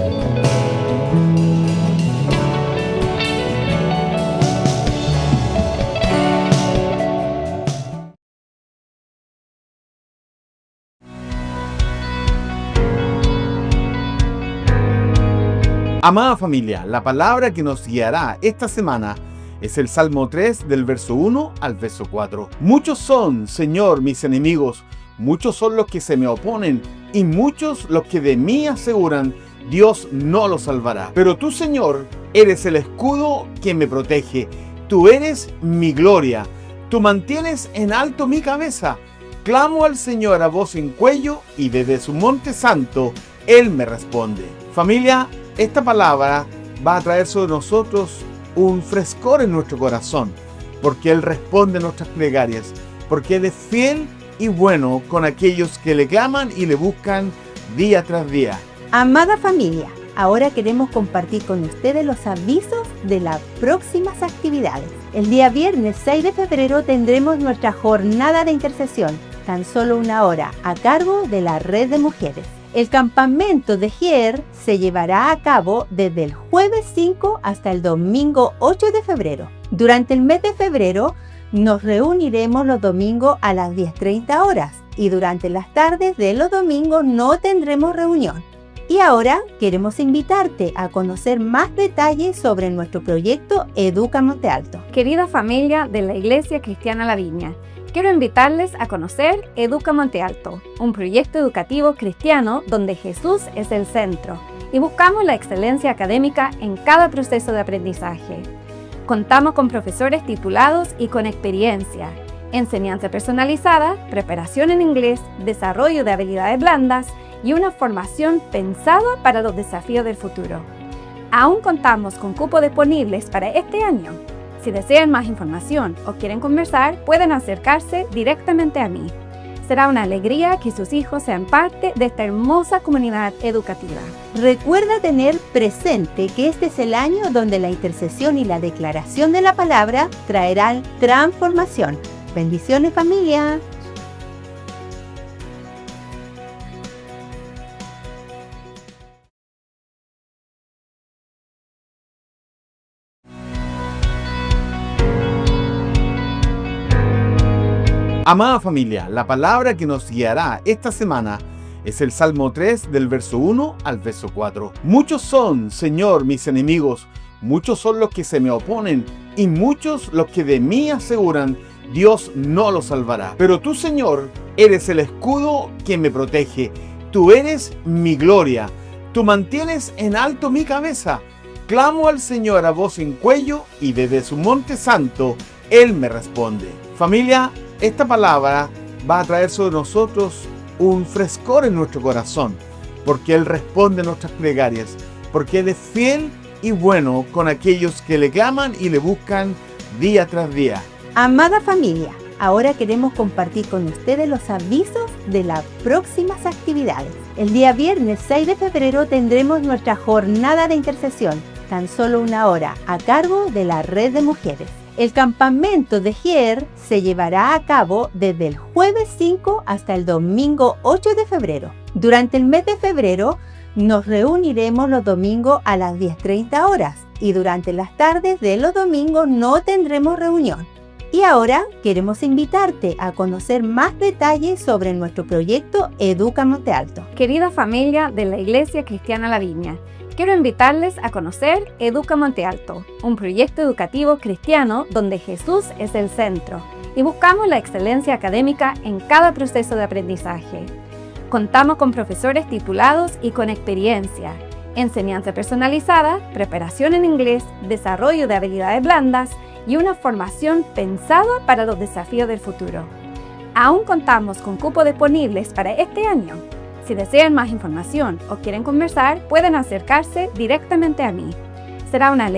Amada familia, la palabra que nos guiará esta semana es el Salmo 3 del verso 1 al verso 4. Muchos son, Señor, mis enemigos, muchos son los que se me oponen y muchos los que de mí aseguran, Dios no los salvará. Pero tú, Señor, eres el escudo que me protege, tú eres mi gloria, tú mantienes en alto mi cabeza. Clamo al Señor a voz en cuello y desde su monte santo Él me responde. Familia, esta palabra va a traer sobre nosotros un frescor en nuestro corazón, porque Él responde a nuestras plegarias, porque Él es fiel y bueno con aquellos que le claman y le buscan día tras día. Amada familia, ahora queremos compartir con ustedes los avisos de las próximas actividades. El día viernes 6 de febrero tendremos nuestra jornada de intercesión, tan solo 1 hora, a cargo de la Red de Mujeres. El campamento de Ger se llevará a cabo desde el jueves 5 hasta el domingo 8 de febrero. Durante el mes de febrero nos reuniremos los domingos a las 10:30 horas y durante las tardes de los domingos no tendremos reunión. Y ahora queremos invitarte a conocer más detalles sobre nuestro proyecto Educa Monte Alto. Querida familia de la Iglesia Cristiana La Viña, quiero invitarles a conocer Educa Monte Alto, un proyecto educativo cristiano donde Jesús es el centro y buscamos la excelencia académica en cada proceso de aprendizaje. Contamos con profesores titulados y con experiencia, enseñanza personalizada, preparación en inglés, desarrollo de habilidades blandas y una formación pensada para los desafíos del futuro. Aún contamos con cupos disponibles para este año. Si desean más información o quieren conversar, pueden acercarse directamente a mí. Será una alegría que sus hijos sean parte de esta hermosa comunidad educativa. Recuerda tener presente que este es el año donde la intercesión y la declaración de la palabra traerán transformación. Bendiciones, familia. Amada familia, la palabra que nos guiará esta semana es el Salmo 3 del verso 1 al verso 4. Muchos son, Señor, mis enemigos, muchos son los que se me oponen y muchos los que de mí aseguran, Dios no los salvará. Pero tú, Señor, eres el escudo que me protege. Tú eres mi gloria. Tú mantienes en alto mi cabeza. Clamo al Señor a voz en cuello y desde su monte santo Él me responde. Familia, esta palabra va a traer sobre nosotros un frescor en nuestro corazón, porque Él responde nuestras plegarias, porque Él es fiel y bueno con aquellos que le claman y le buscan día tras día. Amada familia, ahora queremos compartir con ustedes los avisos de las próximas actividades. El día viernes 6 de febrero tendremos nuestra jornada de intercesión, tan solo 1 hora, a cargo de la Red de Mujeres. El campamento de Gier se llevará a cabo desde el jueves 5 hasta el domingo 8 de febrero. Durante el mes de febrero nos reuniremos los domingos a las 10:30 horas y durante las tardes de los domingos no tendremos reunión. Y ahora queremos invitarte a conocer más detalles sobre nuestro proyecto Educa Monte Alto. Querida familia de la Iglesia Cristiana La Viña, quiero invitarles a conocer Educa Monte Alto, un proyecto educativo cristiano donde Jesús es el centro y buscamos la excelencia académica en cada proceso de aprendizaje. Contamos con profesores titulados y con experiencia, enseñanza personalizada, preparación en inglés, desarrollo de habilidades blandas y una formación pensada para los desafíos del futuro. Aún contamos con cupos disponibles para este año. Si desean más información o quieren conversar, pueden acercarse directamente a mí. Será una alegría